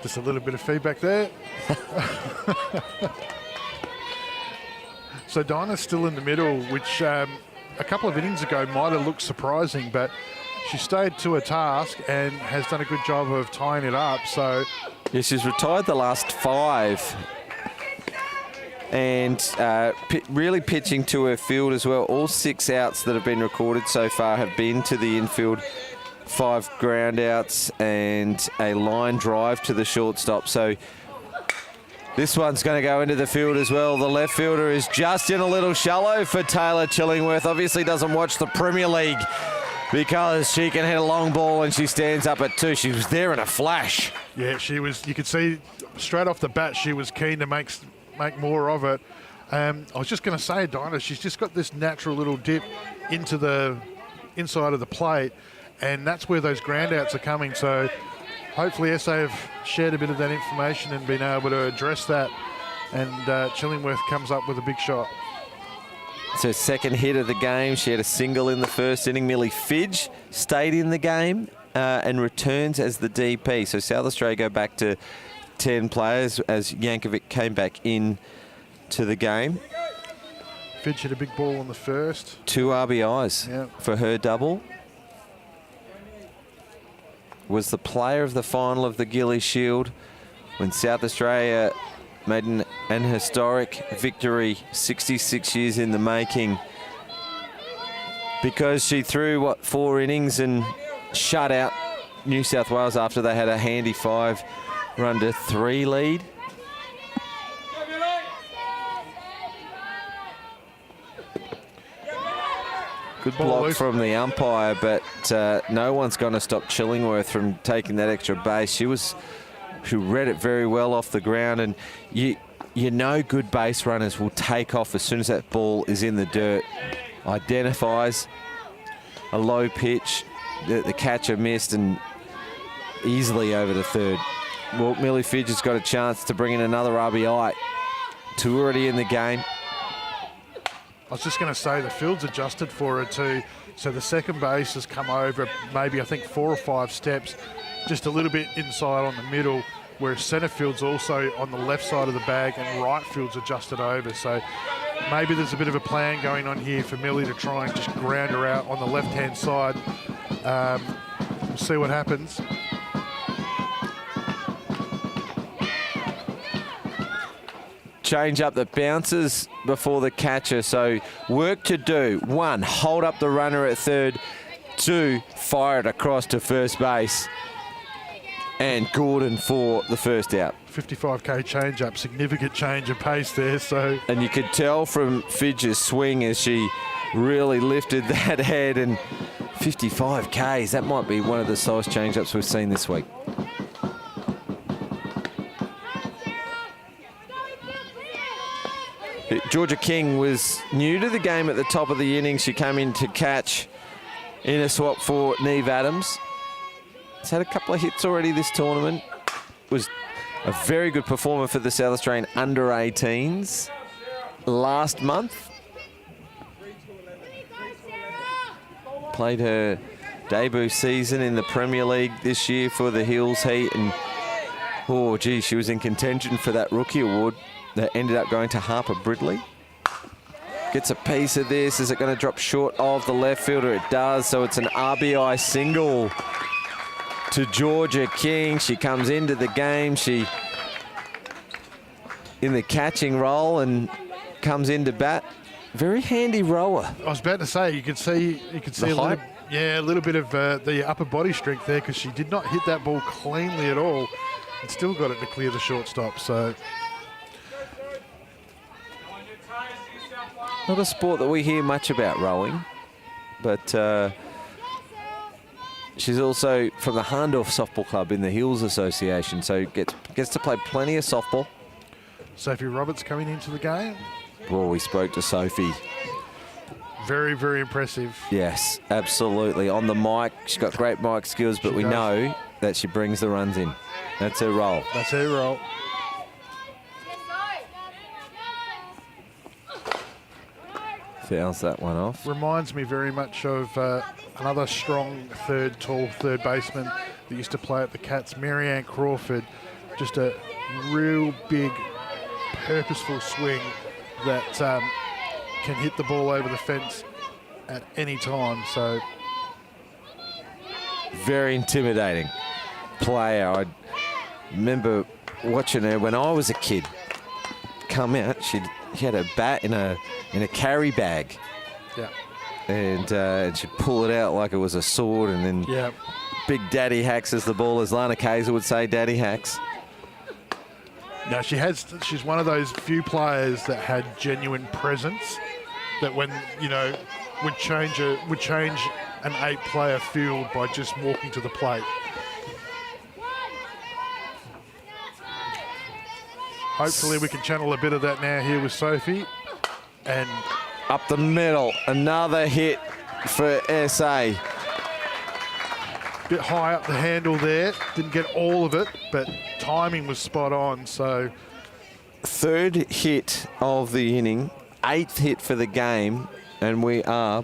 Just a little bit of feedback there. So Dinah's still in the middle, which a couple of innings ago might have looked surprising, but she stayed to her task and has done a good job of tying it up. So yeah, she's retired the last 5 and really pitching to her field as well. All 6 outs that have been recorded so far have been to the infield. 5 ground outs and a line drive to the shortstop. So this one's going to go into the field as well. The left fielder is just in a little shallow for Taylor Chillingworth. Obviously doesn't watch the Premier League because she can hit a long ball, and she stands up at 2. She was there in a flash. yeah, she was. You could see straight off the bat she was keen to make more of it. I was just going to say, Dinah, she's just got this natural little dip into the inside of the plate, and that's where those ground outs are coming. So hopefully SA have shared a bit of that information and been able to address that, and Chillingworth comes up with a big shot. It's her 2nd hit of the game. She had a single in the 1st inning. Millie Fidge stayed in the game and returns as the DP. So South Australia go back to 10 players as Yankovic came back in to the game. Fidge hit a big ball on the 1st. 2 RBIs for her double. Was the player of the final of the Gillies Shield when South Australia made an historic victory, 66 years in the making, because she threw 4 innings and shut out New South Wales after they had a handy 5-run-to-3 lead. Good block from the umpire, but no one's going to stop Chillingworth from taking that extra base. She read it very well off the ground, and you know good base runners will take off as soon as that ball is in the dirt. Identifies a low pitch, the catcher missed, and easily over the 3rd. Well, Millie Fidge has got a chance to bring in another RBI. 2 already in the game. I was just going to say the field's adjusted for her too. So the second base has come over maybe I think 4 or 5 steps, just a little bit inside on the middle, where centre field's also on the left side of the bag and right field's adjusted over. So maybe there's a bit of a plan going on here for Millie to try and just ground her out on the left-hand side. We'll see what happens. Change up that bounces before the catcher. So work to do. 1, hold up the runner at third. 2, fire it across to first base. And Gordon for the first out. 55k change up, significant change of pace there. So, and you could tell from Fidge's swing as she really lifted that head, and 55 Ks, that might be one of the slowest change-ups we've seen this week. Georgia King was new to the game at the top of the innings. She came in to catch in a swap for Neve Adams. She's had a couple of hits already this tournament. Was a very good performer for the South Australian under-18s last month. Played her debut season in the Premier League this year for the Hills Heat, and oh gee, she was in contention for that rookie award that ended up going to Harper Bridley. Gets a piece of this. Is it going to drop short of the left fielder? It does, so it's an RBI single to Georgia King. She comes into the game. She in the catching role and comes into bat. Very handy rower. I was about to say, you could see a little bit of the upper body strength there, because she did not hit that ball cleanly at all and still got it to clear the shortstop. So not a sport that we hear much about, rowing, but she's also from the Harndorf Softball Club in the Hills Association, so gets to play plenty of softball. Sophie Roberts coming into the game. Well, we spoke to Sophie. Very, very impressive. Yes, absolutely. On the mic, she's got great mic skills, but we know that she brings the runs in. That's her role. That's her role. Fouls that one off. Reminds me very much of another strong tall third baseman that used to play at the Cats, Marianne Crawford. Just a real big, purposeful swing that can hit the ball over the fence at any time. So very intimidating player. I remember watching her when I was a kid come out. She had a bat in a carry bag. Yeah. And she'd pull it out like it was a sword, and then big daddy hacks as the ball, as Lana Kaiser would say, daddy hacks. No, she's one of those few players that had genuine presence, that when, would change an 8-player field by just walking to the plate. Hopefully we can channel a bit of that now here with Sophie. And up the middle, another hit for SA. Bit high up the handle there, didn't get all of it, but timing was spot on. So third hit of the inning, 8th hit for the game, and we are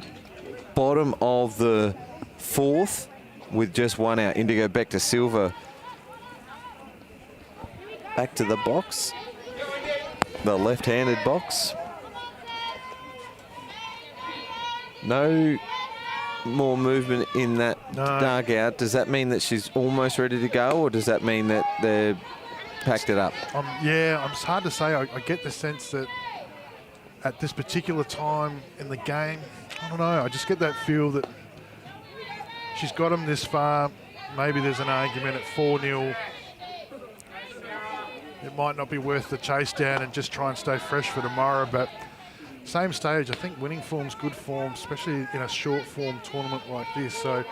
bottom of the 4th with just 1 out. Indigo back to Silva. Back to the box, the left-handed box. No more movement in that dugout. Does that mean that she's almost ready to go, or does that mean that they're packed it up? It's hard to say. I get the sense that at this particular time in the game, I don't know, I just get that feel that she's got them this far. Maybe there's an argument at 4-0. It might not be worth the chase down and just try and stay fresh for tomorrow, but same stage, I think winning form's good form, especially in a short form tournament like this. So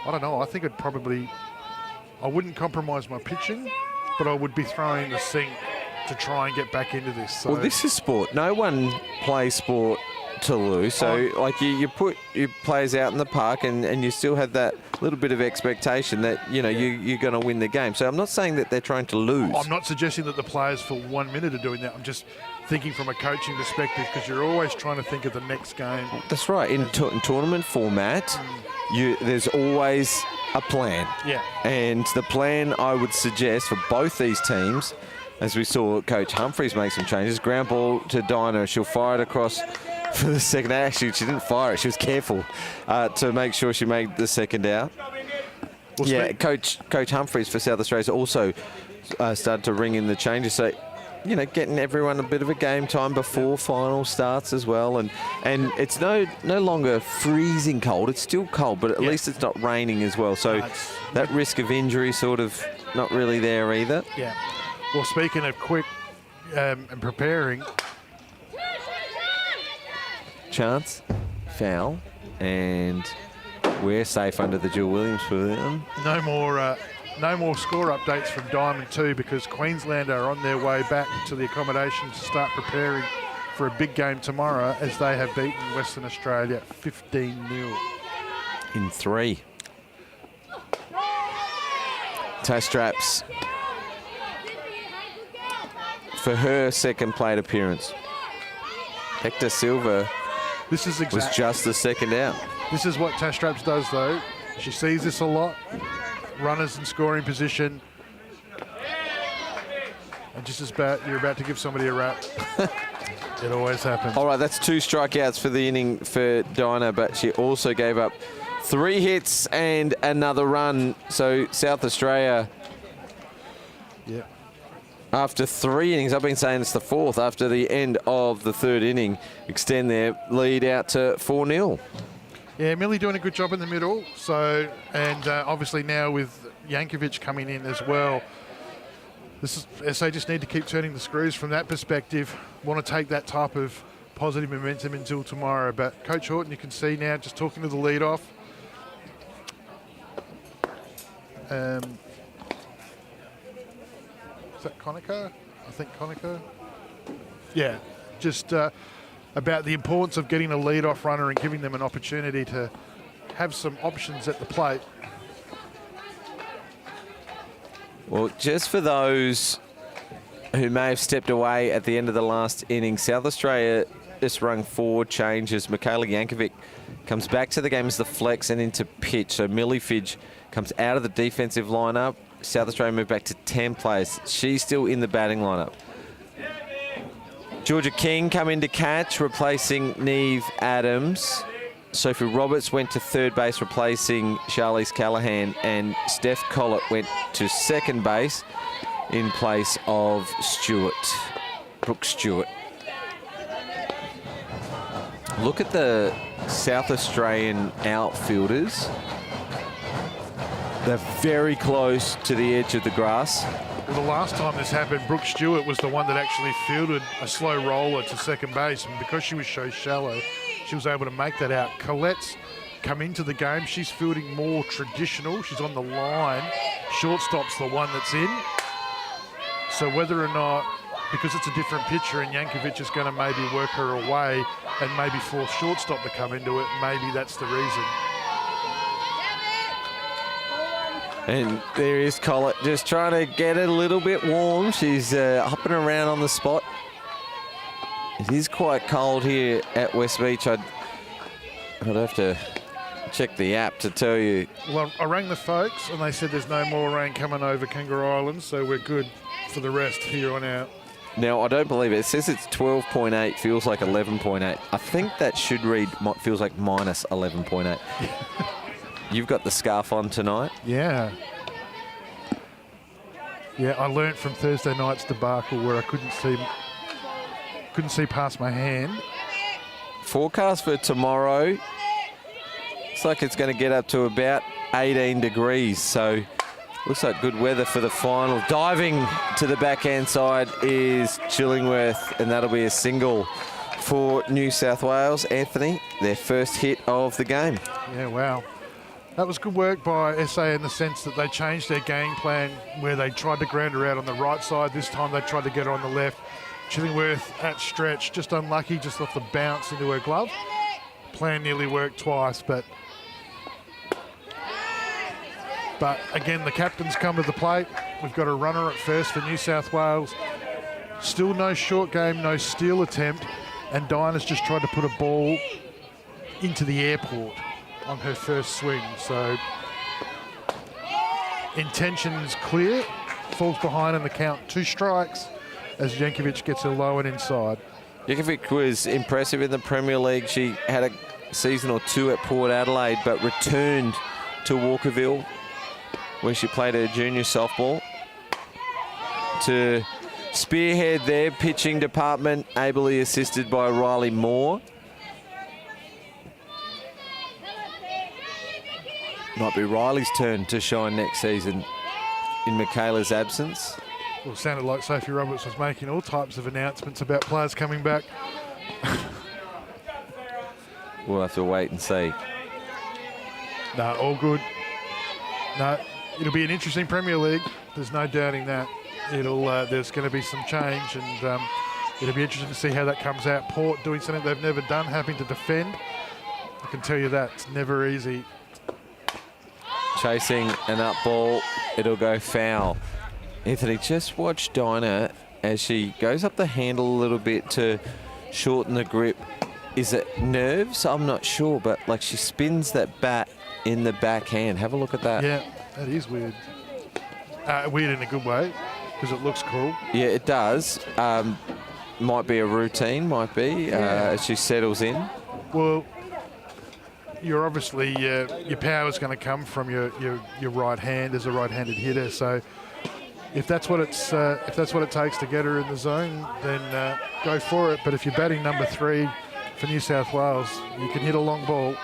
I don't know, I think I wouldn't compromise my pitching, but I would be throwing the sink to try and get back into this. So. Well, this is sport. No one plays sport to lose. So, like, you put your players out in the park and you still have that little bit of expectation that, you're going to win the game. So I'm not saying that they're trying to lose. I'm not suggesting that the players for 1 minute are doing that. I'm just thinking from a coaching perspective, because you're always trying to think of the next game. That's right. In tournament format, there's always a plan. Yeah. And the plan, I would suggest, for both these teams as we saw Coach Humphreys make some changes. Ground ball to Dinah. She'll fire it across for the second. Actually, she didn't fire it. She was careful to make sure she made the second out. Well, yeah, Coach Humphreys for South Australia's also started to ring in the changes. So, you know, getting everyone a bit of a game time before final starts as well. And it's no longer freezing cold. It's still cold, but at least it's not raining as well. So that risk of injury sort of not really there either. Yeah. Well, speaking of quick and preparing. Chance, foul, and we're safe under the Jill Williams pavilion. No more score updates from Diamond 2 because Queensland are on their way back to the accommodation to start preparing for a big game tomorrow as they have beaten Western Australia 15-0. In 3. Tash Straps for her second plate appearance. Hector Silva was just the second out. This is what Tash Straps does, though. She sees this a lot. Runners in scoring position. And just as you're about to give somebody a rap. It always happens. All right, that's 2 strikeouts for the inning for Dinah, but she also gave up 3 hits and another run. So South Australia, after 3 innings, I've been saying it's the 4th, after the end of the 3rd inning, extend their lead out to 4-0. Yeah, Millie doing a good job in the middle. So, and obviously now with Yankovic coming in as well, SA just need to keep turning the screws from that perspective. Want to take that type of positive momentum until tomorrow. But Coach Horton, you can see now, just talking to the lead-off. Is that Conacher? I think Conacher. Yeah, just about the importance of getting a lead-off runner and giving them an opportunity to have some options at the plate. Well, just for those who may have stepped away at the end of the last inning, South Australia just rung 4 changes. Michaela Yankovic comes back to the game as the flex and into pitch. So Millie Fidge comes out of the defensive lineup. South Australia moved back to 10 players. She's still in the batting lineup. Georgia King come in to catch, replacing Neve Adams. Sophie Roberts went to third base, replacing Charlize Callahan, and Steph Collett went to second base in place of Brooke Stewart. Look at the South Australian outfielders. They're very close to the edge of the grass. Well, the last time this happened, Brooke Stewart was the one that actually fielded a slow roller to second base, and because she was so shallow, she was able to make that out. Colette's come into the game. She's fielding more traditional. She's on the line. Shortstop's the one that's in. So whether or not, because it's a different pitcher and Yankovic is going to maybe work her away and maybe force shortstop to come into it, maybe that's the reason. And there is Collett just trying to get it a little bit warm. She's hopping around on the spot. It is quite cold here at West Beach. I'd have to check the app to tell you. Well, I rang the folks and they said there's no more rain coming over Kangaroo Island, so we're good for the rest here on out. Now, I don't believe it. It says it's 12.8, feels like 11.8. I think that should read feels like minus 11.8. You've got the scarf on tonight. Yeah. Yeah, I learnt from Thursday night's debacle where I couldn't see past my hand. Forecast for tomorrow. Looks like it's going to get up to about 18 degrees. So looks like good weather for the final. Diving to the backhand side is Chillingworth, and that'll be a single for New South Wales. Anthony, their first hit of the game. Yeah, wow. That was good work by SA in the sense that they changed their game plan where they tried to ground her out on the right side. This time they tried to get her on the left. Chillingworth at stretch, just unlucky, just off the bounce into her glove. Plan nearly worked twice, but again, the captain's come to the plate. We've got a runner at first for New South Wales. Still no short game, no steal attempt, and Dinah's just tried to put a ball into the airport on her first swing. So intention's clear. falls behind in the count, 2 strikes, as Jankovic gets her low and inside. Jankovic was impressive in the Premier League. She had a season or 2 at Port Adelaide, but returned to Walkerville, where she played her junior softball, to spearhead their pitching department, ably assisted by Riley Moore. Might be Riley's turn to shine next season in Michaela's absence. Well, it sounded like Sophie Roberts was making all types of announcements about players coming back. We'll have to wait and see. No, all good. No, it'll be an interesting Premier League. There's no doubting that. There's going to be some change, and it'll be interesting to see how that comes out. Port doing something they've never done, having to defend. I can tell you that. It's never easy. Chasing an up ball, it'll go foul. Anthony, just watch Dinah as she goes up the handle a little bit to shorten the grip. Is it nerves? I'm not sure, but like she spins that bat in the backhand. Have a look at that. Yeah, that is weird. Weird in a good way, because it looks cool. Yeah, it does. Might be a routine, might be, as she settles in. Well, you're obviously, your power's going to come from your right hand as a right-handed hitter. So if that's what it takes to get her in the zone, then go for it. But if you're batting number 3 for New South Wales, you can hit a long ball.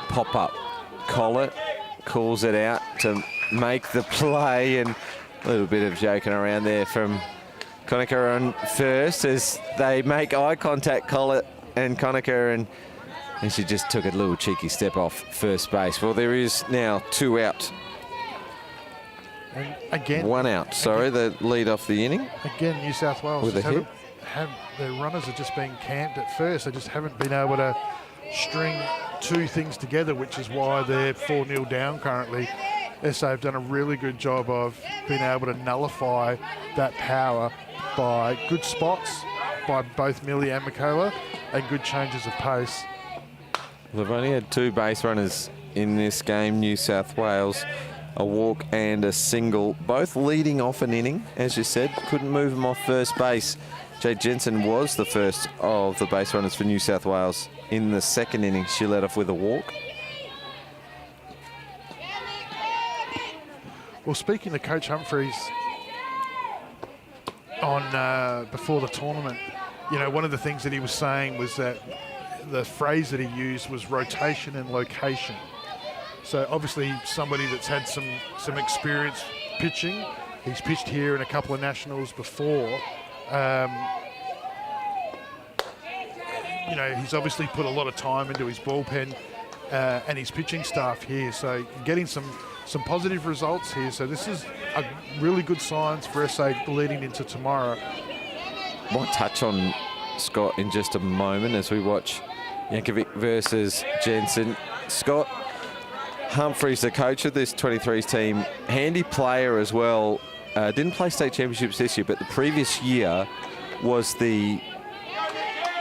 Pop up, Collett calls it out to make the play, and a little bit of joking around there from Conacher on first as they make eye contact, Collett and Conacher, and she just took a little cheeky step off first base. Well, there is now 2 out. And again, 1 out, sorry, the lead off the inning. Again, New South Wales with a hit. Their runners are just being camped at first. They just haven't been able to string 2 things together, which is why they're 4-0 down currently. SA have done a really good job of being able to nullify that power by good spots by both Millie and Michaela and good changes of pace. They've only had 2 base runners in this game, New South Wales. A walk and a single, both leading off an inning, as you said. Couldn't move them off first base. Jade Jensen was the first of the base runners for New South Wales. In the second inning, she led off with a walk. Well, speaking to Coach Humphreys on before the tournament, you know, one of the things that he was saying was that the phrase that he used was rotation and location. So obviously somebody that's had some experience pitching. He's pitched here in a couple of nationals before. You know, he's obviously put a lot of time into his bullpen and his pitching staff here. So getting some positive results here. So this is a really good signs for SA leading into tomorrow. Might touch on Scott in just a moment as we watch Jankovic versus Jensen. Scott Humphreys, the coach of this 23s team, handy player as well. Didn't play state championships this year, but the previous year was the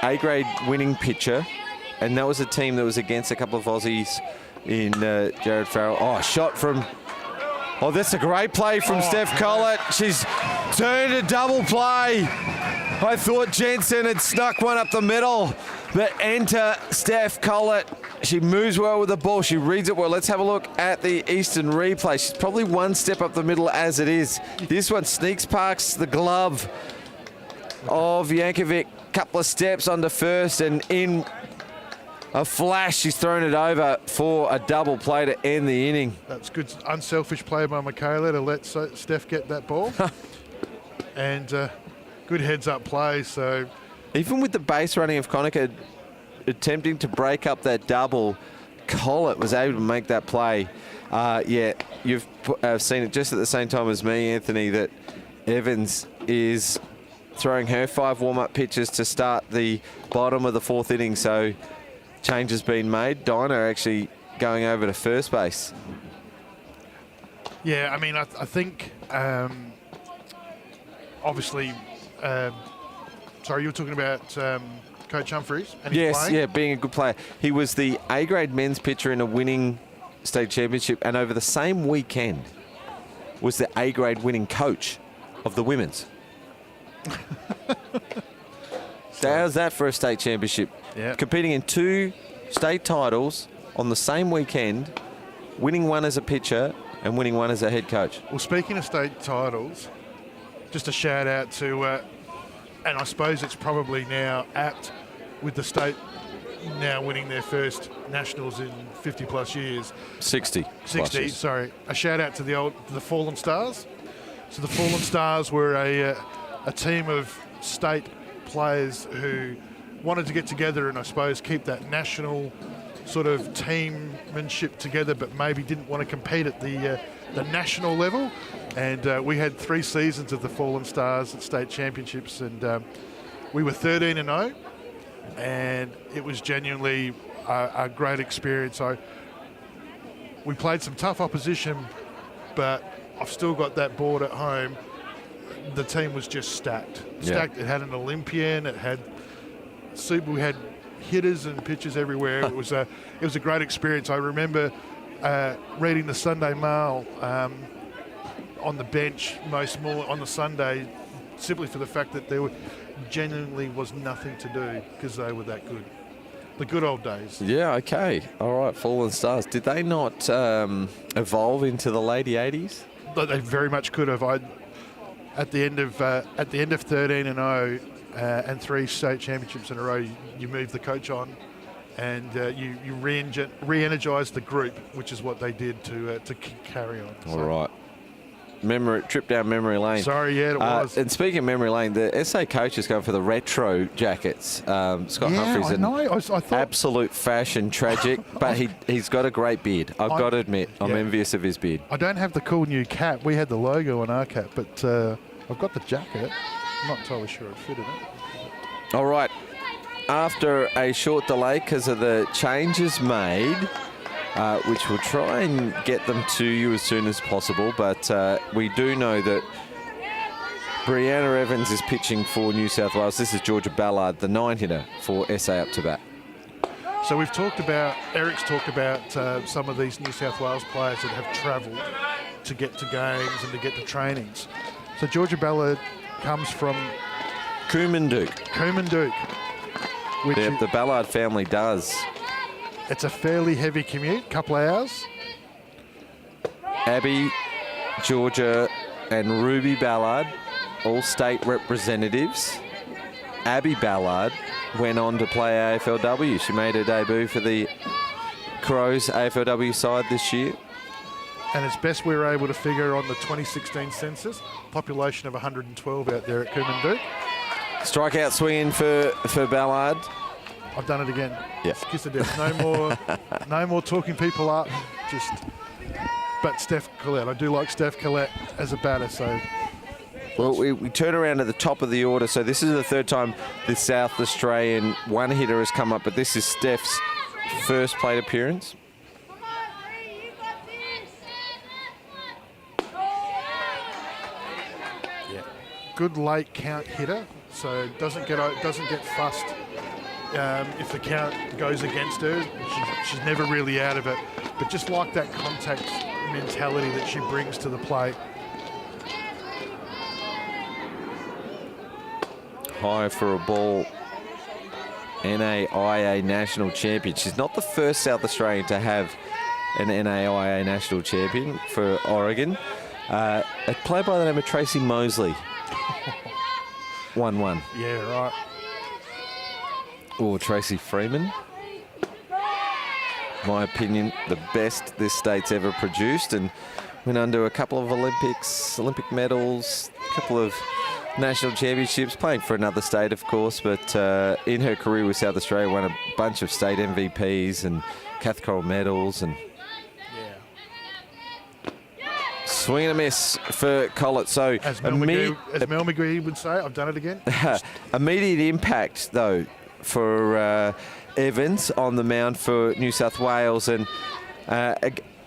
A-grade winning pitcher, and that was a team that was against a couple of Aussies in Jared Farrell. Oh, shot from... Oh, that's a great play from Steph Collett. She's turned a double play. I thought Jensen had snuck one up the middle, but enter Steph Collett. She moves well with the ball. She reads it well. Let's have a look at the Eastern replay. She's probably 1 step up the middle as it is. This one sneaks past the glove of Jankovic. Couple of steps onto first, and in a flash, she's thrown it over for a double play to end the inning. That's good, unselfish play by Michaela to let Steph get that ball. And good heads-up play. So even with the base running of Conacher attempting to break up that double, Collett was able to make that play. Yeah, you've seen it just at the same time as me, Anthony, that Evans is throwing her 5 warm-up pitches to start the bottom of the 4th inning. So change has been made. Dinah actually going over to first base. Yeah, I mean, I think obviously, sorry, you were talking about Coach Humphreys and his yes, playing? Yeah, being a good player. He was the A-grade men's pitcher in a winning state championship, and over the same weekend, was the A-grade winning coach of the women's. So how's that for a state championship? Yeah. Competing in 2 state titles on the same weekend, winning one as a pitcher and winning one as a head coach. Well, speaking of state titles, just a shout out to, and I suppose it's probably now apt with the state now winning their first nationals in 50 plus years. 60. 60, plus. sorry. A shout out to the Fallen Stars. So the Fallen Stars were a team of state players who wanted to get together and I suppose keep that national sort of teammanship together, but maybe didn't want to compete at the national level. And we had 3 seasons of the Fallen Stars at state championships, and we were 13-0, and it was genuinely a great experience. We played some tough opposition, but I've still got that board at home. The team was just stacked. Stacked. It had an Olympian. It had we had hitters and pitchers everywhere. It was a great experience. I remember reading the Sunday Mail on the bench most more on the Sunday, simply for the fact that there genuinely was nothing to do because they were that good. The good old days. Yeah, okay. All right, Fallen Stars. Did they not evolve into the late 80s? They very much could have. At the end of 13-0 and 3 state championships in a row, you move the coach on, and you re-energise the group, which is what they did to carry on. All right. Trip down memory lane. Sorry, yeah, it was. And speaking of memory lane, the SA coach is going for the retro jackets. Scott Humphries. I know. I thought absolute fashion tragic, but he's got a great beard. I've got to admit, I'm envious of his beard. I don't have the cool new cap. We had the logo on our cap, but I've got the jacket. I'm not entirely sure it fitted it. All right. After a short delay because of the changes made, which we'll try and get them to you as soon as possible, but we do know that Brianna Evans is pitching for New South Wales. This is Georgia Ballard, the 9-hitter for SA up to bat. So we've talked about, Eric's talked about some of these New South Wales players that have travelled to get to games and to get to trainings. So Georgia Ballard comes from Coomanduk. Which The Ballard family does. It's a fairly heavy commute, couple of hours. Abby, Georgia, and Ruby Ballard, all state representatives. Abby Ballard went on to play AFLW. She made her debut for the Crows AFLW side this year. And as best we were able to figure on the 2016 census, population of 112 out there at Coomanduk. Strikeout swinging for Ballard. I've done it again. Yes. Kiss of death. No more talking people up. But Steph Collette. I do like Steph Collette as a batter. So. Well, we turn around to the top of the order. So this is the 3rd time this South Australian one-hitter has come up, but this is Steph's first plate appearance. Yeah. Good late count hitter. So doesn't get fussed if the count goes against her. She's never really out of it. But just like that contact mentality that she brings to the plate. High for a ball. NAIA National Champion. She's not the first South Australian to have an NAIA National Champion for Oregon. A player by the name of Tracy Mosley. 1-1. Yeah, right. Or Tracy Freeman. My opinion, the best this state's ever produced, and went under a couple of Olympic medals, a couple of national championships, playing for another state, of course, but in her career with South Australia, won a bunch of state MVPs and Cathcart medals. And swing and a miss for Collett. So as Mel McGee would say, I've done it again. Immediate impact, though, for Evans on the mound for New South Wales. And,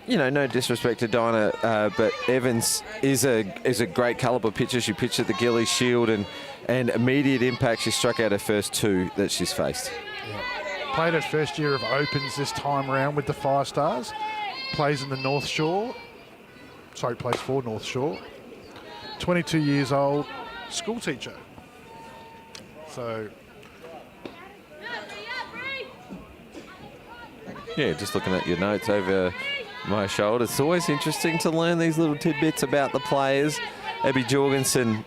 no disrespect to Dinah, but Evans is a great calibre pitcher. She pitched at the Gillies Shield, and immediate impact. She struck out her first 2 that she's faced. Yeah. Played her first year of Opens this time around with the Fire Stars. Plays in the North Shore. plays for North Shore. 22 years old, school teacher. So, Yeah, just looking at your notes over my shoulder. It's always interesting to learn these little tidbits about the players. Abby Jorgensen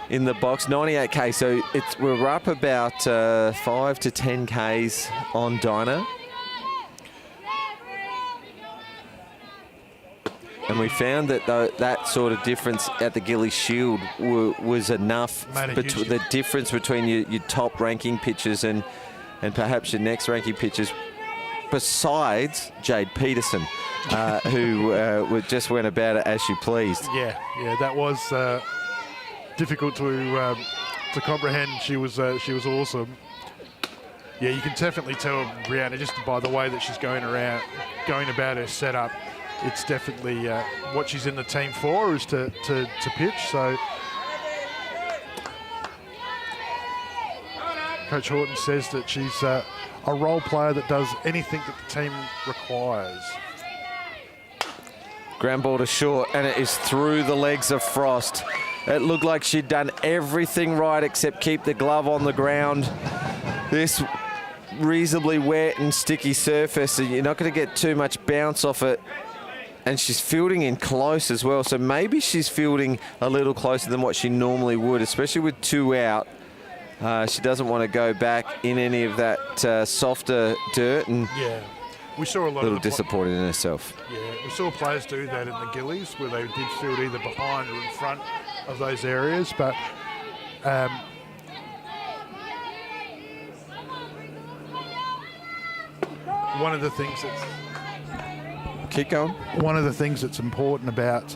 in the box, 98k. So we're up about 5 to 10 Ks on Dinah. And we found that that sort of difference at the Gillies Shield was enough. The difference between your top ranking pitchers and perhaps your next ranking pitchers, besides Jade Peterson, who just went about it as she pleased. Yeah, that was difficult to comprehend. She was awesome. Yeah, you can definitely tell Brianna just by the way that she's going about her setup. It's definitely what she's in the team for is to pitch. So Coach Horton says that she's a role player that does anything that the team requires. Ground ball to short, and it is through the legs of Frost. It looked like she'd done everything right except keep the glove on the ground. This reasonably wet and sticky surface, and you're not going to get too much bounce off it. And she's fielding in close as well, so maybe she's fielding a little closer than what she normally would, especially with 2 out. She doesn't want to go back in any of that softer dirt, and yeah, we saw a little disappointed in herself. Yeah, we saw players do that in the Gillies, where they did field either behind or in front of those areas, but one of the things that's keep going. One of the things that's important about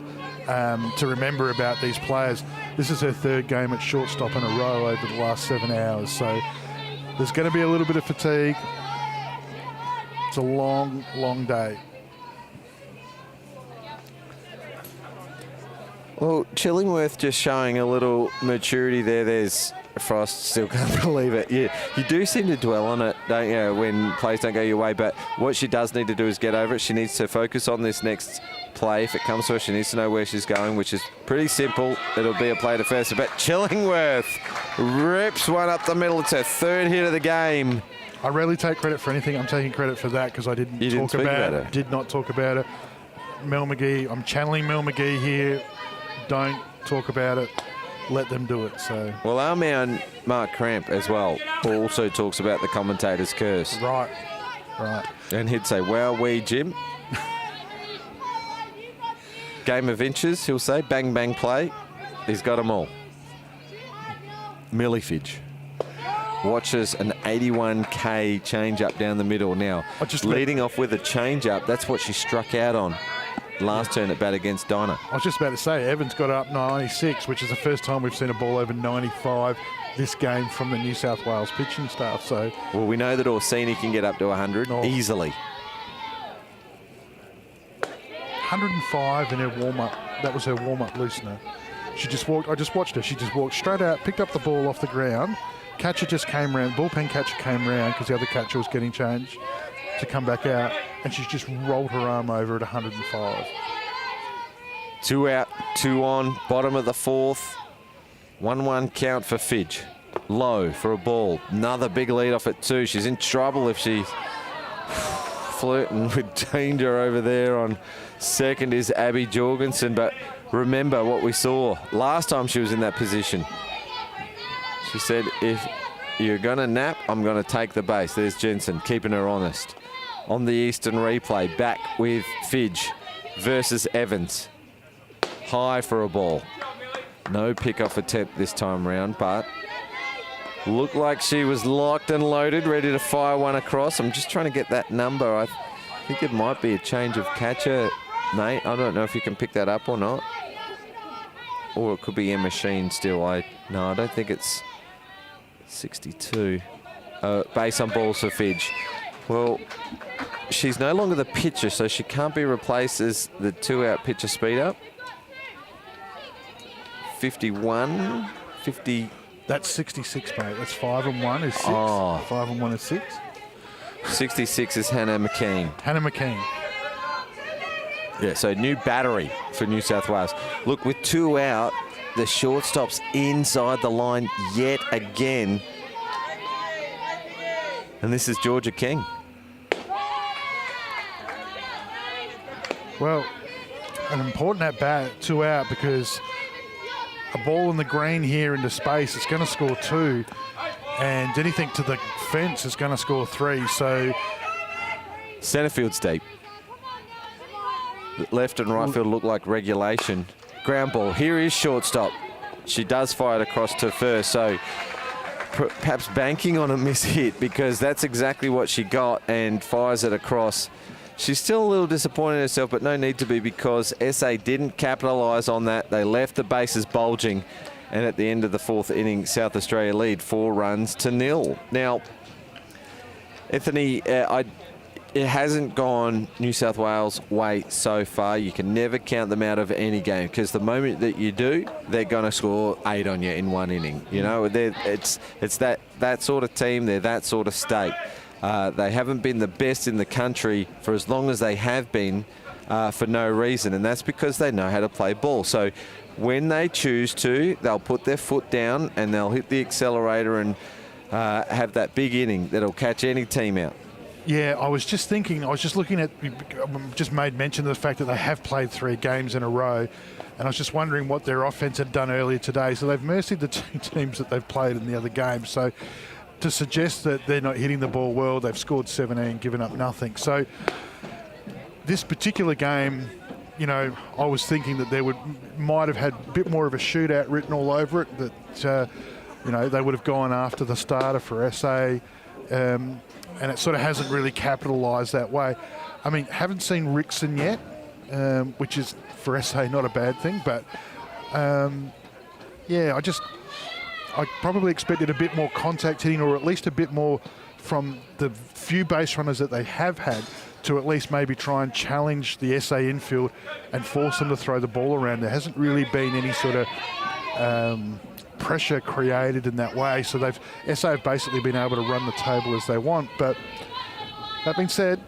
to remember about these players, this is her 3rd game at shortstop in a row over the last 7 hours. So there's going to be a little bit of fatigue. It's a long, long day. Well, Chillingworth just showing a little maturity there. There's Frost, still can't believe it. You do seem to dwell on it, don't you, when plays don't go your way, but what she does need to do is get over it. She needs to focus on this next play. If it comes to her, she needs to know where she's going, which is pretty simple. It'll be a play to first, but Chillingworth rips one up the middle. It's her 3rd hit of the game. I rarely take credit for anything. I'm taking credit for that because I did not talk about it. Mel McGee, I'm channeling Mel McGee here. Don't talk about it. Let them do it. So well, our man Mark Cramp as well also talks about the commentator's curse. Right. And he'd say, "Well, Jim." Game of inches, he'll say. Bang, bang, play. He's got them all. Millie Fidge watches an 81k change up down the middle now. Leading off with a change up. That's what she struck out on last turn at bat against Dinah. I was just about to say, Evans got up 96, which is the first time we've seen a ball over 95 this game from the New South Wales pitching staff. So, well, we know that Orsini can get up to 100 easily. 105 in her warm-up. That was her warm-up loosener. She just walked. I just watched her. She just walked straight out, picked up the ball off the ground. Catcher just came round. Bullpen catcher came round because the other catcher was getting changed to come back out, and she's just rolled her arm over at 105. 2 out, 2 on, bottom of the 4th. 1-1 count for Fidge. Low for a ball. Another big lead off at 2. She's in trouble if she's flirting with danger over there. On second is Abby Jorgensen, but remember what we saw last time she was in that position. She said, if you're going to nap, I'm going to take the base. There's Jensen keeping her honest. On the Eastern replay, back with Fidge versus Evans. High for a ball. No pickoff attempt this time round, but looked like she was locked and loaded, ready to fire one across. I'm just trying to get that number. I think it might be a change of catcher, Nate. I don't know if you can pick that up or not. Or it could be Emma Sheen still. No, I don't think it's 62. Base on balls for Fidge. Well, she's no longer the pitcher, so she can't be replaced as the 2-out pitcher speed up. 51, 50. That's 66, mate. That's 5 and 1 is 6. 5 and 1 is 6. 66 is Hannah McKean. Hannah McKean. Yeah, so new battery for New South Wales. Look, with 2 out, the shortstop's inside the line yet again. And this is Georgia King. Well, an important at bat, 2 out, because a ball in the green here into space is going to score 2, and anything to the fence is going to score 3. So Centre field's deep. Left and right field look like regulation. Ground ball. Here is shortstop. She does fire it across to first, so perhaps banking on a miss hit, because that's exactly what she got, and fires it across. She's still a little disappointed in herself, but no need to be, because SA didn't capitalise on that. They left the bases bulging, and at the end of the 4th inning, South Australia lead 4 runs to 0. Now, Anthony, it hasn't gone New South Wales' way so far. You can never count them out of any game, because the moment that you do, they're going to score 8 on you in 1 inning. You know, it's that sort of team. They're that sort of state. They haven't been the best in the country for as long as they have been, for no reason, and that's because they know how to play ball. So when they choose to, they'll put their foot down and they'll hit the accelerator and have that big inning that'll catch any team out. yeah, I was just thinking, I was just looking at, just made mention of the fact that they have played 3 games in a row, and I was just wondering what their offense had done earlier today. So they've mercied the 2 teams that they've played in the other games. So to suggest that they're not hitting the ball well, they've scored 17, given up nothing. So this particular game, you know, I was thinking that there might have had a bit more of a shootout written all over it, that, you know, they would have gone after the starter for SA, and it sort of hasn't really capitalised that way. I mean, haven't seen Rickson yet, which is for SA not a bad thing, but yeah, I probably expected a bit more contact hitting, or at least a bit more from the few base runners that they have had, to at least maybe try and challenge the SA infield and force them to throw the ball around. There hasn't really been any sort of pressure created in that way, so SA have basically been able to run the table as they want. But that being said,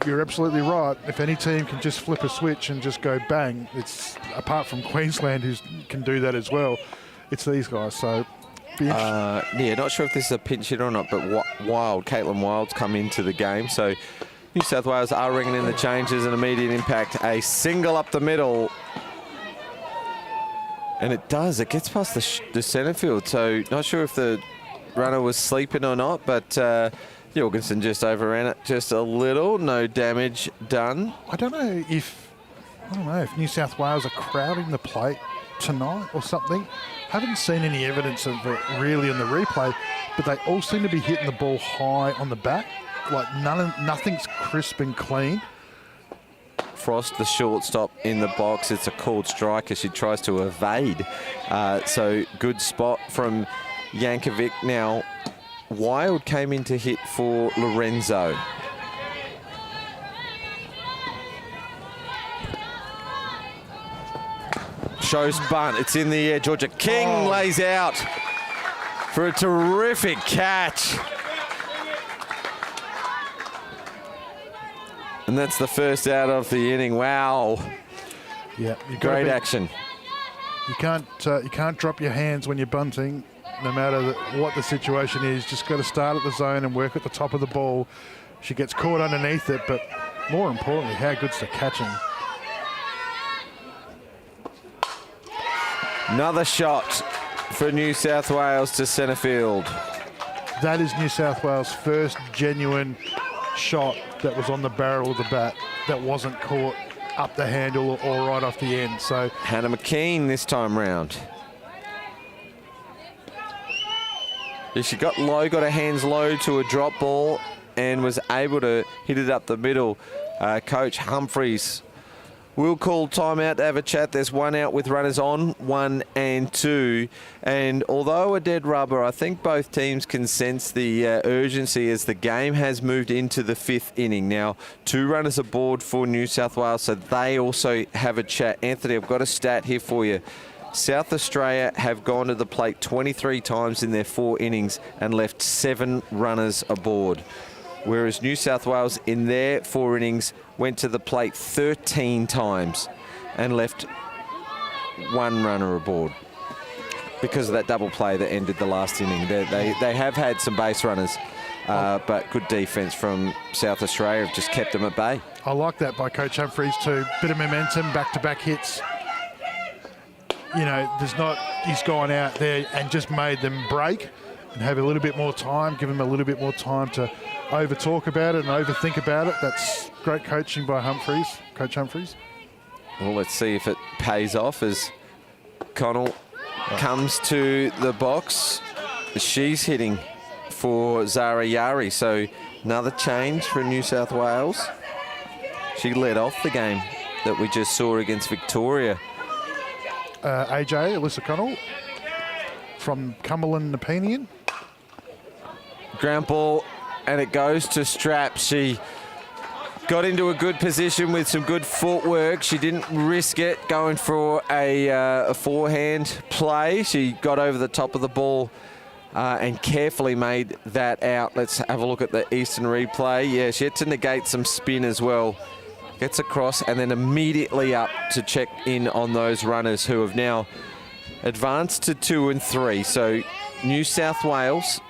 you're absolutely right. If any team can just flip a switch and just go bang, it's, apart from Queensland, who can do that as well, it's these guys. So yeah, not sure if this is a pinch hitter or not, but Caitlin Wild's come into the game. So New South Wales are ringing in the changes, an immediate impact, a single up the middle. And it gets past the centre field. So not sure if the runner was sleeping or not, but Jorgensen just overran it just a little. No damage done. I don't know if New South Wales are crowding the plate tonight or something. Haven't seen any evidence of it really in the replay, but they all seem to be hitting the ball high on the bat. Like nothing's crisp and clean. Frost, the shortstop, in the box. It's a called strike as she tries to evade. So good spot from Jankovic. Now, Wild came in to hit for Lorenzo. Shows bunt. It's in the air. Georgia King lays out for a terrific catch. And that's the first out of the inning. Wow. Yeah, great action. You can't drop your hands when you're bunting, no matter what the situation is. Just got to start at the zone and work at the top of the ball. She gets caught underneath it, but more importantly, how good's the catching? Another shot for New South Wales to centre field. That is New South Wales' first genuine shot that was on the barrel of the bat that wasn't caught up the handle or right off the end. So Hannah McKean this time round. Yeah, she got her hands low to a drop ball and was able to hit it up the middle. Coach Humphreys will call timeout to have a chat. There's 1 out with runners on, 1 and 2. And although a dead rubber, I think both teams can sense the urgency as the game has moved into the 5th inning. Now, 2 runners aboard for New South Wales, so they also have a chat. Anthony, I've got a stat here for you. South Australia have gone to the plate 23 times in their 4 innings and left 7 runners aboard. whereas New South Wales in their 4 innings went to the plate 13 times and left 1 runner aboard because of that double play that ended the last inning. They have had some base runners, but good defence from South Australia have just kept them at bay. I like that by Coach Humphreys too. Bit of momentum, back-to-back hits. You know, he's gone out there and just made them break and have a little bit more time, give them a little bit more time to over-talk about it and overthink about it. That's great coaching by Coach Humphreys. Well, let's see if it pays off as Connell comes to the box. She's hitting for Zara Yari, so another change for New South Wales. She led off the game that we just saw against Victoria. Alyssa Connell from Cumberland Nepean. Ground ball, and it goes to Strap. She got into a good position with some good footwork. She didn't risk it going for a forehand play. She got over the top of the ball and carefully made that out. Let's have a look at the Eastern replay. Yeah, she had to negate some spin as well. Gets across and then immediately up to check in on those runners who have now advanced to 2 and 3. So New South Wales,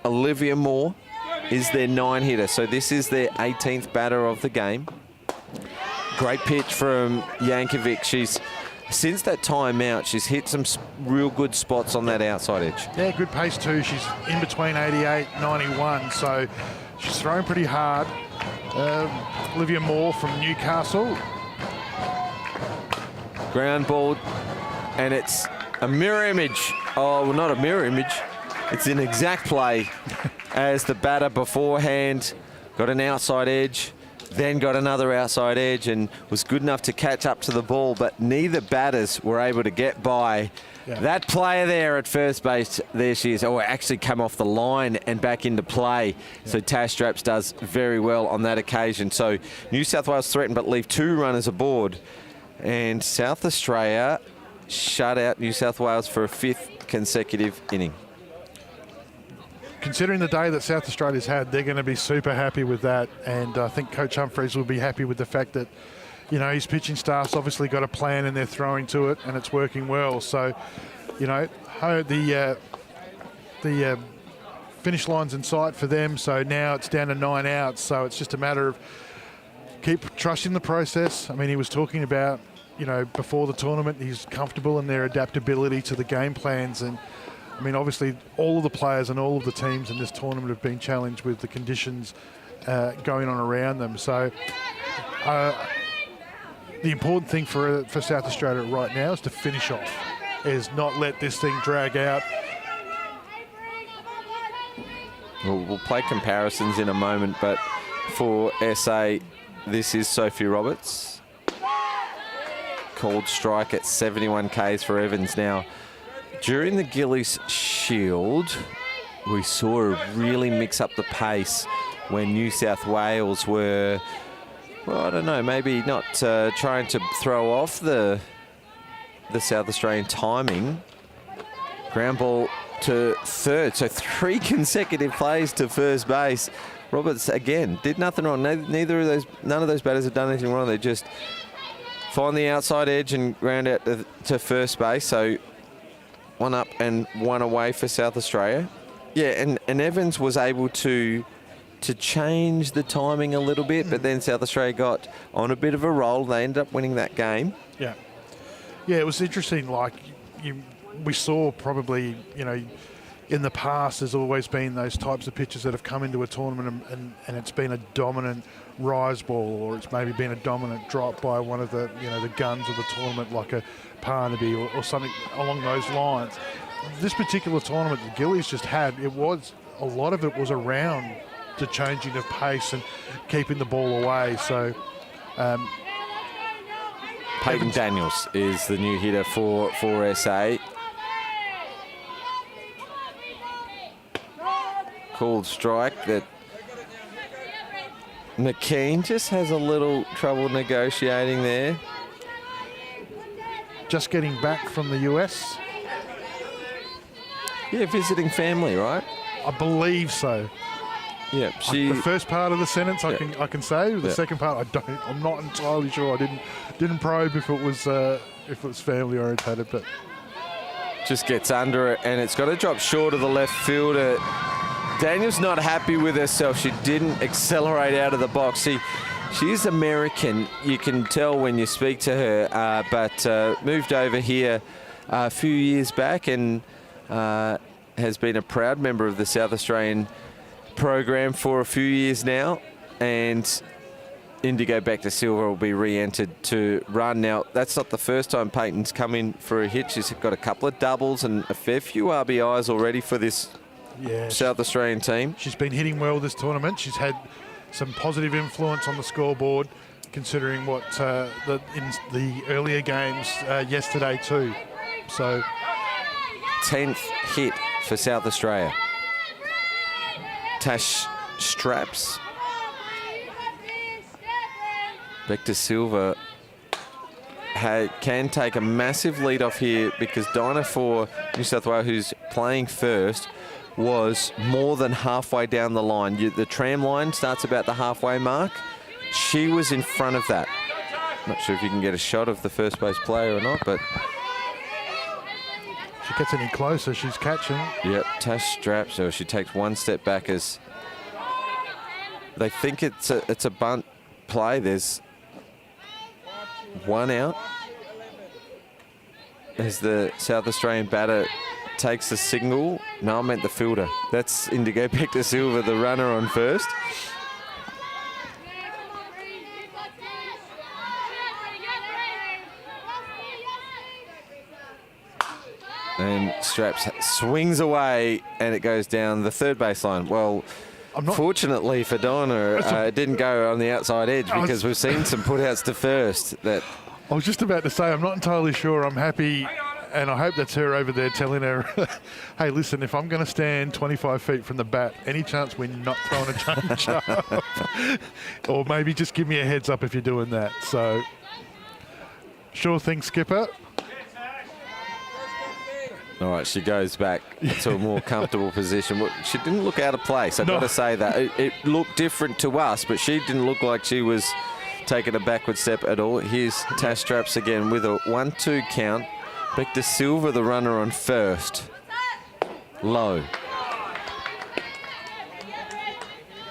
Olivia Moore is their 9-hitter. So this is their 18th batter of the game. Great pitch from Yankovic. Since that timeout, she's hit some real good spots on that outside edge. Yeah, good pace too. She's in between 88 and 91, so she's thrown pretty hard. Olivia Moore from Newcastle. Ground ball, and it's a mirror image. Oh, well, not a mirror image. It's an exact play as the batter beforehand got an outside edge, then got another outside edge and was good enough to catch up to the ball, but neither batters were able to get by. Yeah. That player there at first base, there she is. Oh, actually come off the line and back into play. Yeah. So Tash Straps does very well on that occasion. So New South Wales threatened but leave 2 runners aboard. And South Australia shut out New South Wales for a 5th consecutive inning. Considering the day that South Australia's had, they're going to be super happy with that. And I think Coach Humphreys will be happy with the fact that, you know, his pitching staff's obviously got a plan and they're throwing to it and it's working well. So, you know, the finish line's in sight for them. So now it's down to 9 outs. So it's just a matter of keep trusting the process. I mean, he was talking about, you know, before the tournament, he's comfortable in their adaptability to the game plans. And I mean, obviously, all of the players and all of the teams in this tournament have been challenged with the conditions going on around them. So the important thing for South Australia right now is to finish off, is not let this thing drag out. We'll play comparisons in a moment, but for SA, this is Sophie Roberts. Called strike at 71 Ks for Evans now. During the Gillies Shield, we saw her really mix up the pace when New South Wales were, well, I don't know, maybe not trying to throw off the South Australian timing. Ground ball to third, so 3 consecutive plays to first base. Roberts, again, did nothing wrong. None of those batters have done anything wrong. They just find the outside edge and ground out to first base. So 1 up and 1 away for South Australia. Yeah, and Evans was able to change the timing a little bit, but then South Australia got on a bit of a roll. They ended up winning that game. Yeah. Yeah, it was interesting. Like, we saw probably, you know, in the past there's always been those types of pitches that have come into a tournament and it's been a dominant rise ball, or it's maybe been a dominant drop by one of the, you know, the guns of the tournament, like a Parnaby or something along those lines. This particular tournament the Gillies just had, a lot of it was around the changing of pace and keeping the ball away. So Peyton Daniels is the new hitter for SA. Called strike that McKean just has a little trouble negotiating there. Just getting back from the US. Yeah, visiting family, right? I believe so. Yeah, The first part of the sentence I can say. The Yeah. second part I'm not entirely sure. I didn't probe if it was family orientated, but just gets under it, and it's got to drop short of the left fielder. Daniel's not happy with herself. She didn't accelerate out of the box. She's American. You can tell when you speak to her, but moved over here a few years back and has been a proud member of the South Australian program for a few years now. And Indigo Back to Silver will be re-entered to run. Now, that's not the first time Peyton's come in for a hit. She's got a couple of doubles and a fair few RBIs already for this South Australian team. She's been hitting well this tournament. She's had some positive influence on the scoreboard, considering what in the earlier games yesterday too. So 10th hit for South Australia. Tash Straps. Victor Silva can take a massive lead off here because Dinah for New South Wales, who's playing first, was more than halfway down the line. The tram line starts about the halfway mark. She was in front of that. Not sure if you can get a shot of the first base player or not, but she gets any closer, she's catching. Yep, Tash Straps, so she takes one step back as they think it's a bunt play. There's one out as the South Australian batter takes the single. No, I meant the fielder. That's Indigo Back to Silver, the runner on first. And Straps swings away and it goes down the third baseline. Well, fortunately for Donna, it didn't go on the outside edge because we've seen some putouts to first. That I was just about to say, I'm not entirely sure. I'm happy, and I hope that's her over there telling her, hey, listen, if I'm going to stand 25 feet from the bat, any chance we're not throwing a change up? Or maybe just give me a heads up if you're doing that. So, sure thing, Skipper. All right, she goes back to a more comfortable position. Well, she didn't look out of place, I've got to say that. It looked different to us, but she didn't look like she was taking a backward step at all. Here's Tash Straps again with a 1-2 count. Victor Silva, the runner on first. Low.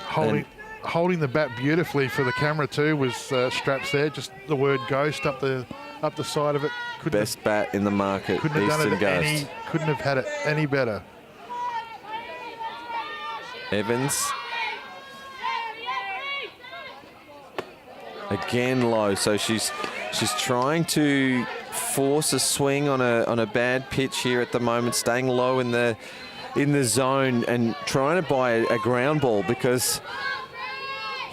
Holding the bat beautifully for the camera too was Straps there. Just the word ghost up the side of it. Best bat in the market, couldn't have Eastern done it Ghost. Couldn't have had it any better. Evans. Again low, so she's trying to force a swing on a bad pitch here at the moment, staying low in the zone and trying to buy a ground ball because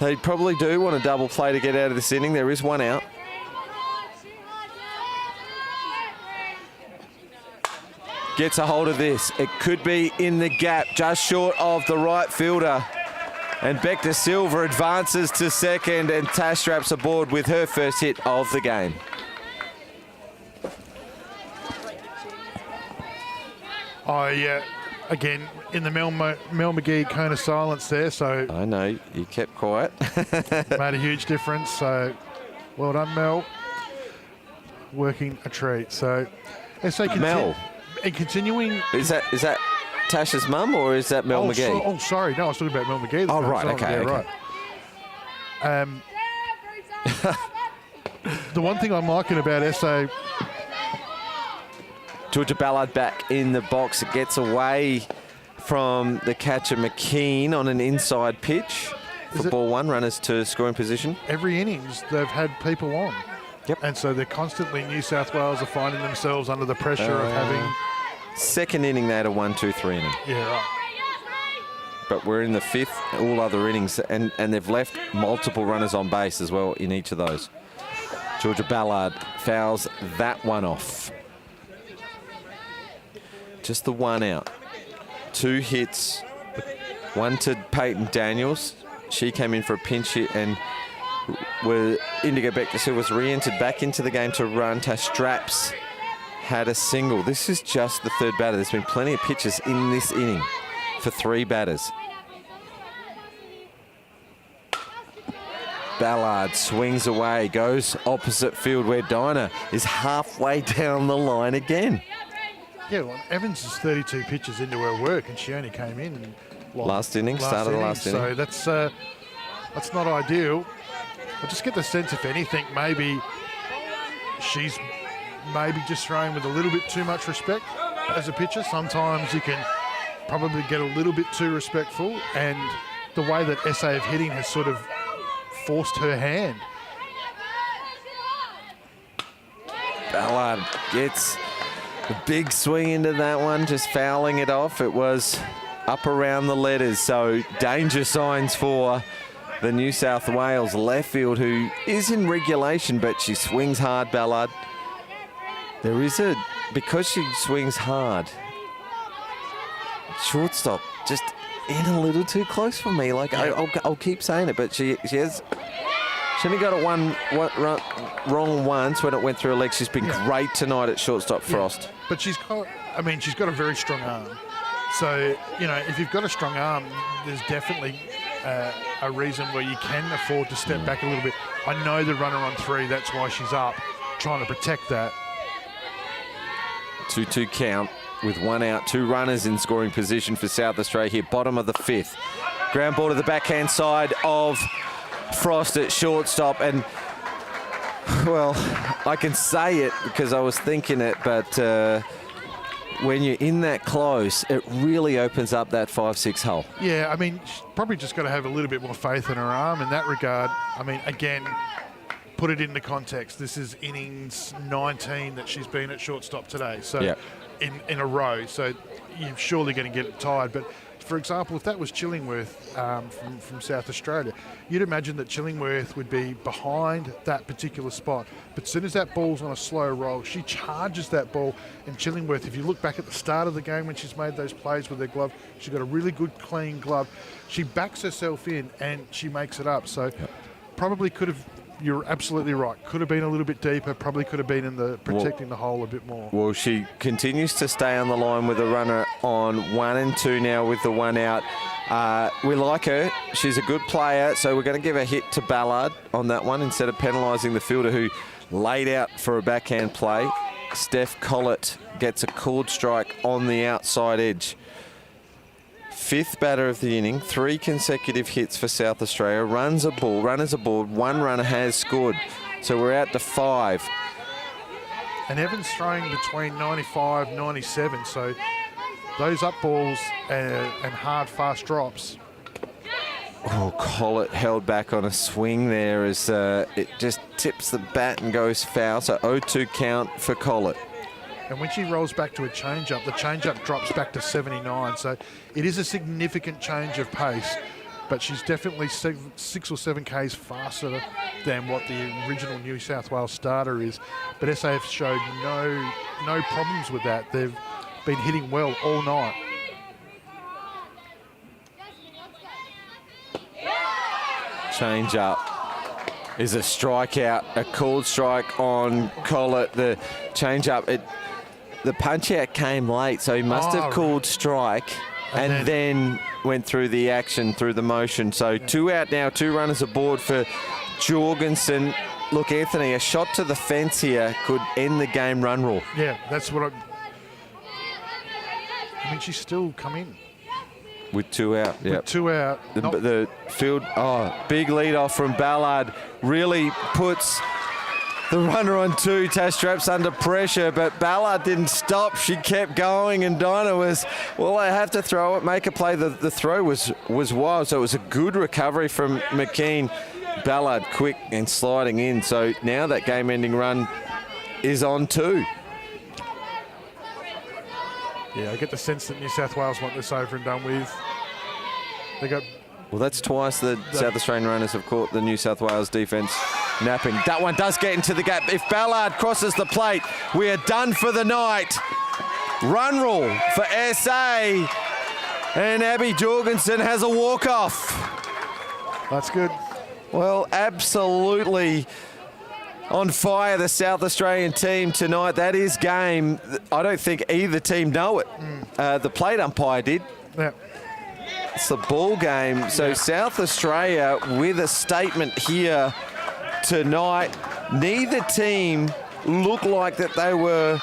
they probably do want a double play to get out of this inning. There is one out. Gets a hold of this. It could be in the gap, just short of the right fielder. And Victor Silva advances to second, and Tash Straps aboard with her first hit of the game. Again, in the Mel McGee cone of silence there, so... I know, you kept quiet. Made a huge difference, so well done, Mel. Working a treat, so... Mel. And continuing... Is that Tash's mum or is that Mel McGee? Sorry. No, I was talking about Mel McGee. Oh, right. Okay. Right. The one thing I'm liking about SA... Georgia Ballard back in the box. It gets away from the catcher McKean on an inside pitch. For ball one, runners to scoring position. Every innings, they've had people on. Yep. And so they're constantly, New South Wales are finding themselves under the pressure of having... Second inning, they had a 1-2-3 inning. Yeah, right. But we're in the fifth, all other innings, and they've left multiple runners on base as well in each of those. Georgia Ballard fouls that one off. Just the one out. 2 hits, one to Peyton Daniels. She came in for a pinch hit and Indigo Back to Silva was re-entered back into the game to run. Tash Straps had a single. This is just the third batter. There's been plenty of pitches in this inning for 3 batters. Ballard swings away, goes opposite field where Dinah is halfway down the line again. Yeah, well, Evans is 32 pitches into her work, and she only came in last inning, start of the last inning. So that's not ideal. I just get the sense, if anything, maybe she's just throwing with a little bit too much respect as a pitcher. Sometimes you can probably get a little bit too respectful, and the way that SAF hitting has sort of forced her hand. Ballard gets a big swing into that one, just fouling it off. It was up around the letters, so danger signs for the New South Wales left field, who is in regulation, but she swings hard, Ballard. There is because she swings hard, shortstop just in a little too close for me. Like, I'll keep saying it, but she only got it wrong once when it went through her leg. She's been great tonight at shortstop, Frost. But she's got a very strong arm. So, if you've got a strong arm, there's definitely a reason where you can afford to step back a little bit. I know the runner on 3, that's why she's up, trying to protect that. 2-2 count with 1 out, 2 runners in scoring position for South Australia here, bottom of the 5th. Ground ball to the backhand side of Frost at shortstop, and well, I can say it because I was thinking it, but when you're in that close, it really opens up that 5-6 hole. Yeah, she's probably just got to have a little bit more faith in her arm in that regard. Again, put it into context. This is innings 19 that she's been at shortstop today, so in a row. So you're surely going to get it tired. But for example, if that was Chillingworth from South Australia, you'd imagine that Chillingworth would be behind that particular spot. But as soon as that ball's on a slow roll, she charges that ball. And Chillingworth, if you look back at the start of the game when she's made those plays with her glove, she's got a really good, clean glove. She backs herself in and she makes it up. So probably could have... You're absolutely right. Could have been a little bit deeper. Probably could have been in the protecting the hole a bit more. Well, she continues to stay on the line with a runner on 1 and 2 now with the 1 out. We like her. She's a good player, so we're going to give a hit to Ballard on that one instead of penalising the fielder who laid out for a backhand play. Steph Collett gets a called strike on the outside edge. 5th batter of the inning, 3 consecutive hits for South Australia. Runners aboard, 1 runner has scored. So we're out to 5. And Evans throwing between 95, 97. So those up balls and hard, fast drops. Oh, Collett held back on a swing there as it just tips the bat and goes foul. So 0-2 count for Collett. And when she rolls back to a changeup, the changeup drops back to 79. So it is a significant change of pace, but she's definitely 6 or 7 Ks faster than what the original New South Wales starter is. But SAF showed no problems with that. They've been hitting well all night. Changeup is a strikeout, a called strike on Collett. The changeup, the punch out came late, so he must have called strike and then went through the action, through the motion. So 2 out now, 2 runners aboard for Jorgensen. Look, Anthony, a shot to the fence here could end the game run rule. Yeah, that's what she's still come in. With 2 out, yeah. With 2 out. The field, big lead off from Ballard. Really puts the runner on 2, Tash Straps under pressure, but Ballard didn't stop. She kept going, and Dinah was, I have to throw it, make a play. The throw was wild, so it was a good recovery from McKean. Ballard quick and sliding in, so now that game-ending run is on 2. Yeah, I get the sense that New South Wales want this over and done with. They got... Well, that's twice the South Australian runners have caught the New South Wales defence napping. That one does get into the gap. If Ballard crosses the plate, we are done for the night. Run rule for SA, and Abby Jorgensen has a walk-off. That's good. Well, absolutely on fire, the South Australian team tonight. That is game. I don't think either team know it. The plate umpire did. Yeah. It's the ball game. So South Australia with a statement here tonight. Neither team looked like that they were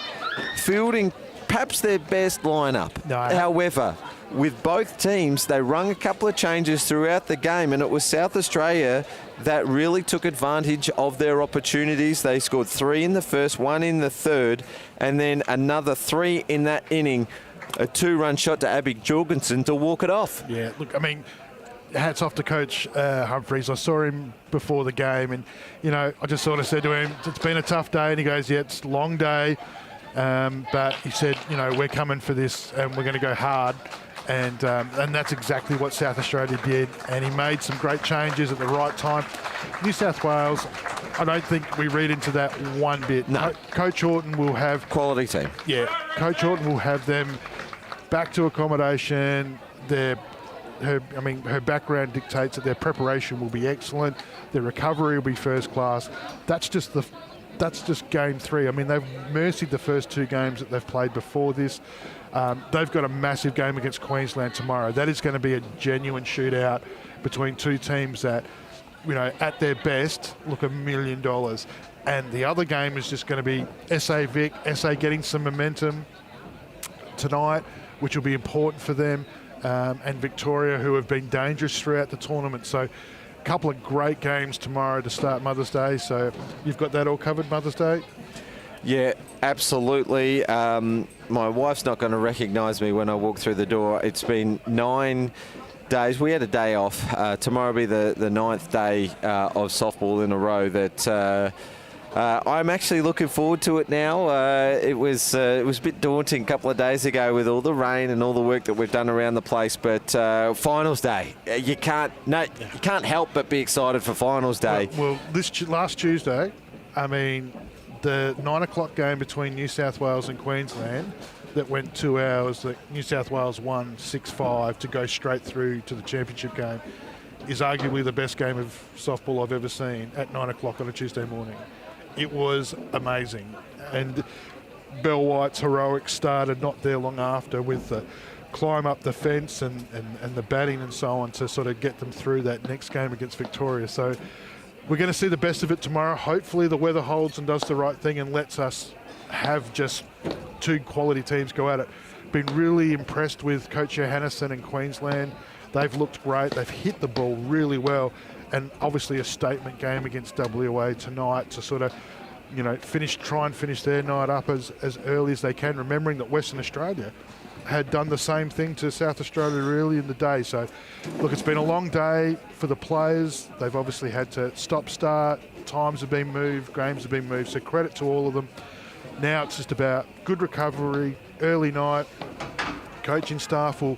fielding perhaps their best lineup. No. However, with both teams, they rung a couple of changes throughout the game, and it was South Australia that really took advantage of their opportunities. They scored 3 in the first, 1 in the third, and then another 3 in that inning. A 2-run shot to Abby Jorgensen to walk it off. Yeah, look, I mean, hats off to Coach Humphreys. I saw him before the game, and, you know, I just sort of said to him, it's been a tough day, and he goes, yeah, it's a long day, but he said, you know, we're coming for this, and we're going to go hard. And that's exactly what South Australia did, and he made some great changes at the right time. New South Wales, I don't think we read into that one bit. No. Coach Horton will have... Quality team. Yeah, Coach Horton will have them back to accommodation. Her background dictates that their preparation will be excellent. Their recovery will be first class. That's just game 3. I mean, they've mercied the first 2 games that they've played before this. They've got a massive game against Queensland tomorrow. That is going to be a genuine shootout between 2 teams that, you know, at their best, look $1 million. And the other game is just going to be SA Vic, SA getting some momentum tonight, which will be important for them, and Victoria, who have been dangerous throughout the tournament. So a couple of great games tomorrow to start Mother's Day. So you've got that all covered, Mother's Day? Yeah, absolutely. My wife's not going to recognise me when I walk through the door. It's been 9 days. We had a day off. Tomorrow will be the 9th day of softball in a row that I'm actually looking forward to it now. It was a bit daunting a couple of days ago with all the rain and all the work that we've done around the place. But finals day, you can't help but be excited for finals day. Well, this last Tuesday, I mean, the 9 o'clock game between New South Wales and Queensland that went 2 hours, that New South Wales won 6-5 to go straight through to the championship game, is arguably the best game of softball I've ever seen at 9 o'clock on a Tuesday morning. It was amazing. And Bell White's heroic started not there long after with the climb up the fence and the batting and so on to sort of get them through that next game against Victoria. So we're going to see the best of it tomorrow. Hopefully the weather holds and does the right thing and lets us have just 2 quality teams go at it. Been really impressed with Coach Johannesson in Queensland. They've looked great. They've hit the ball really well. And obviously a statement game against WA tonight to sort of, you know, try and finish their night up as early as they can, remembering that Western Australia had done the same thing to South Australia early in the day. So, look, it's been a long day for the players. They've obviously had to stop-start. Times have been moved, games have been moved, so credit to all of them. Now it's just about good recovery, early night. Coaching staff will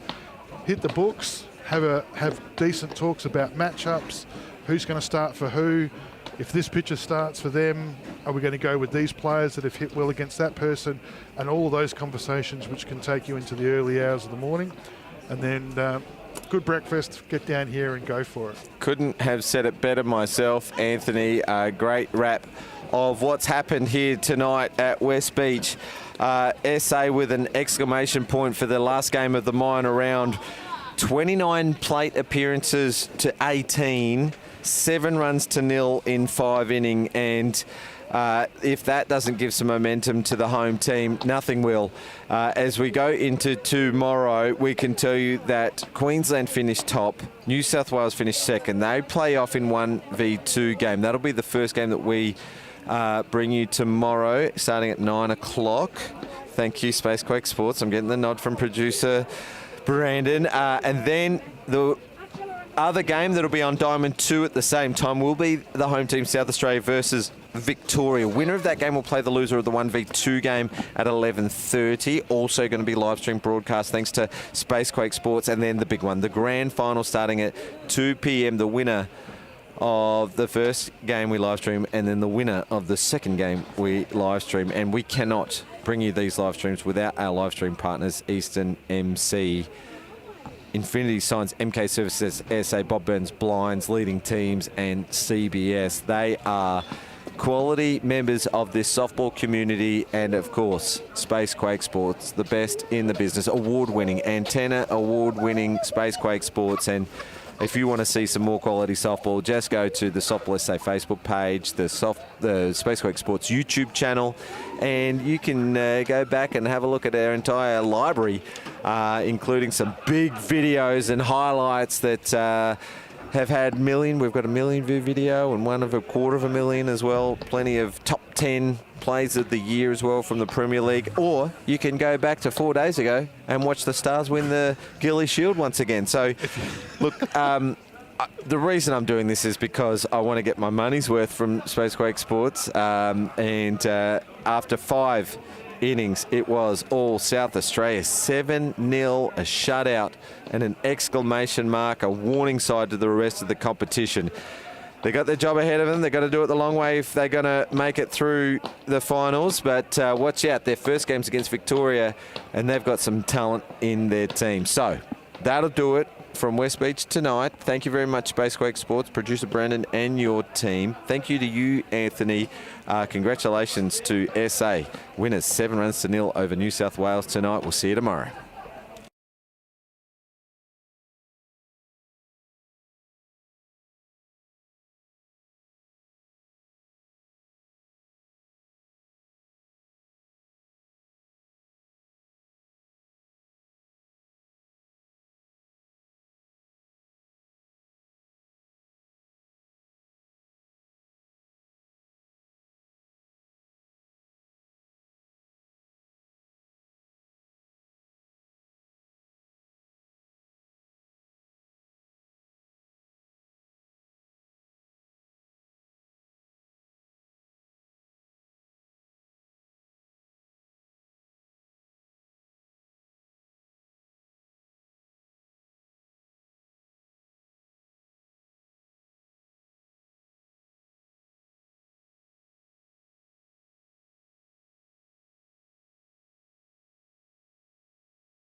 hit the books, have decent talks about matchups, who's going to start for who. If this pitcher starts for them, are we going to go with these players that have hit well against that person? And all of those conversations which can take you into the early hours of the morning. And then good breakfast, get down here and go for it. Couldn't have said it better myself, Anthony. A great wrap of what's happened here tonight at West Beach. SA with an exclamation point for the last game of the minor round. 29 plate appearances to 18. 7 runs to 0 in 5 innings, and if that doesn't give some momentum to the home team, nothing will. As we go into tomorrow, we can tell you that Queensland finished top, New South Wales finished second. They play off in 1v2 game. That'll be the first game that we bring you tomorrow, starting at 9 o'clock. Thank you, Spacequake Sports. I'm getting the nod from producer Brandon. And then the other game that'll be on Diamond 2 at the same time will be the home team South Australia versus Victoria. Winner of that game will play the loser of the 1v2 game at 11:30. Also going to be live stream broadcast thanks to Spacequake Sports. And then the big one, the grand final starting at 2 p.m. The winner of the first game we live stream, and then the winner of the second game we live stream. And we cannot bring you these live streams without our live stream partners, Eastern MC, Infinity Signs, MK Services, SA, Bob Burns Blinds, Leading Teams, and CBS. They are quality members of this softball community, and of course, Space Quake Sports, the best in the business, award-winning antenna, award-winning Space Quake Sports. And if you want to see some more quality softball, just go to the Softball SA Facebook page, the Space Quake Sports YouTube channel, and you can go back and have a look at our entire library, including some big videos and highlights that have had we've got a 1 million view video and one of 250,000 as well. Plenty of top 10 plays of the year as well from the Premier League. Or you can go back to 4 days ago and watch the Stars win the Gilly Shield once again. So, look, the reason I'm doing this is because I want to get my money's worth from Space Quake Sports. And after 5 innings, it was all South Australia. 7-0, a shutout, and an exclamation mark, a warning side to the rest of the competition. They got their job ahead of them. They've got to do it the long way if they're going to make it through the finals. But watch out, their first game's against Victoria, and they've got some talent in their team. So that'll do it from West Beach tonight. Thank you very much, Space Quake Sports, producer Brandon and your team. Thank you to you, Anthony. Congratulations to SA. Winners 7-0 over New South Wales tonight. We'll see you tomorrow.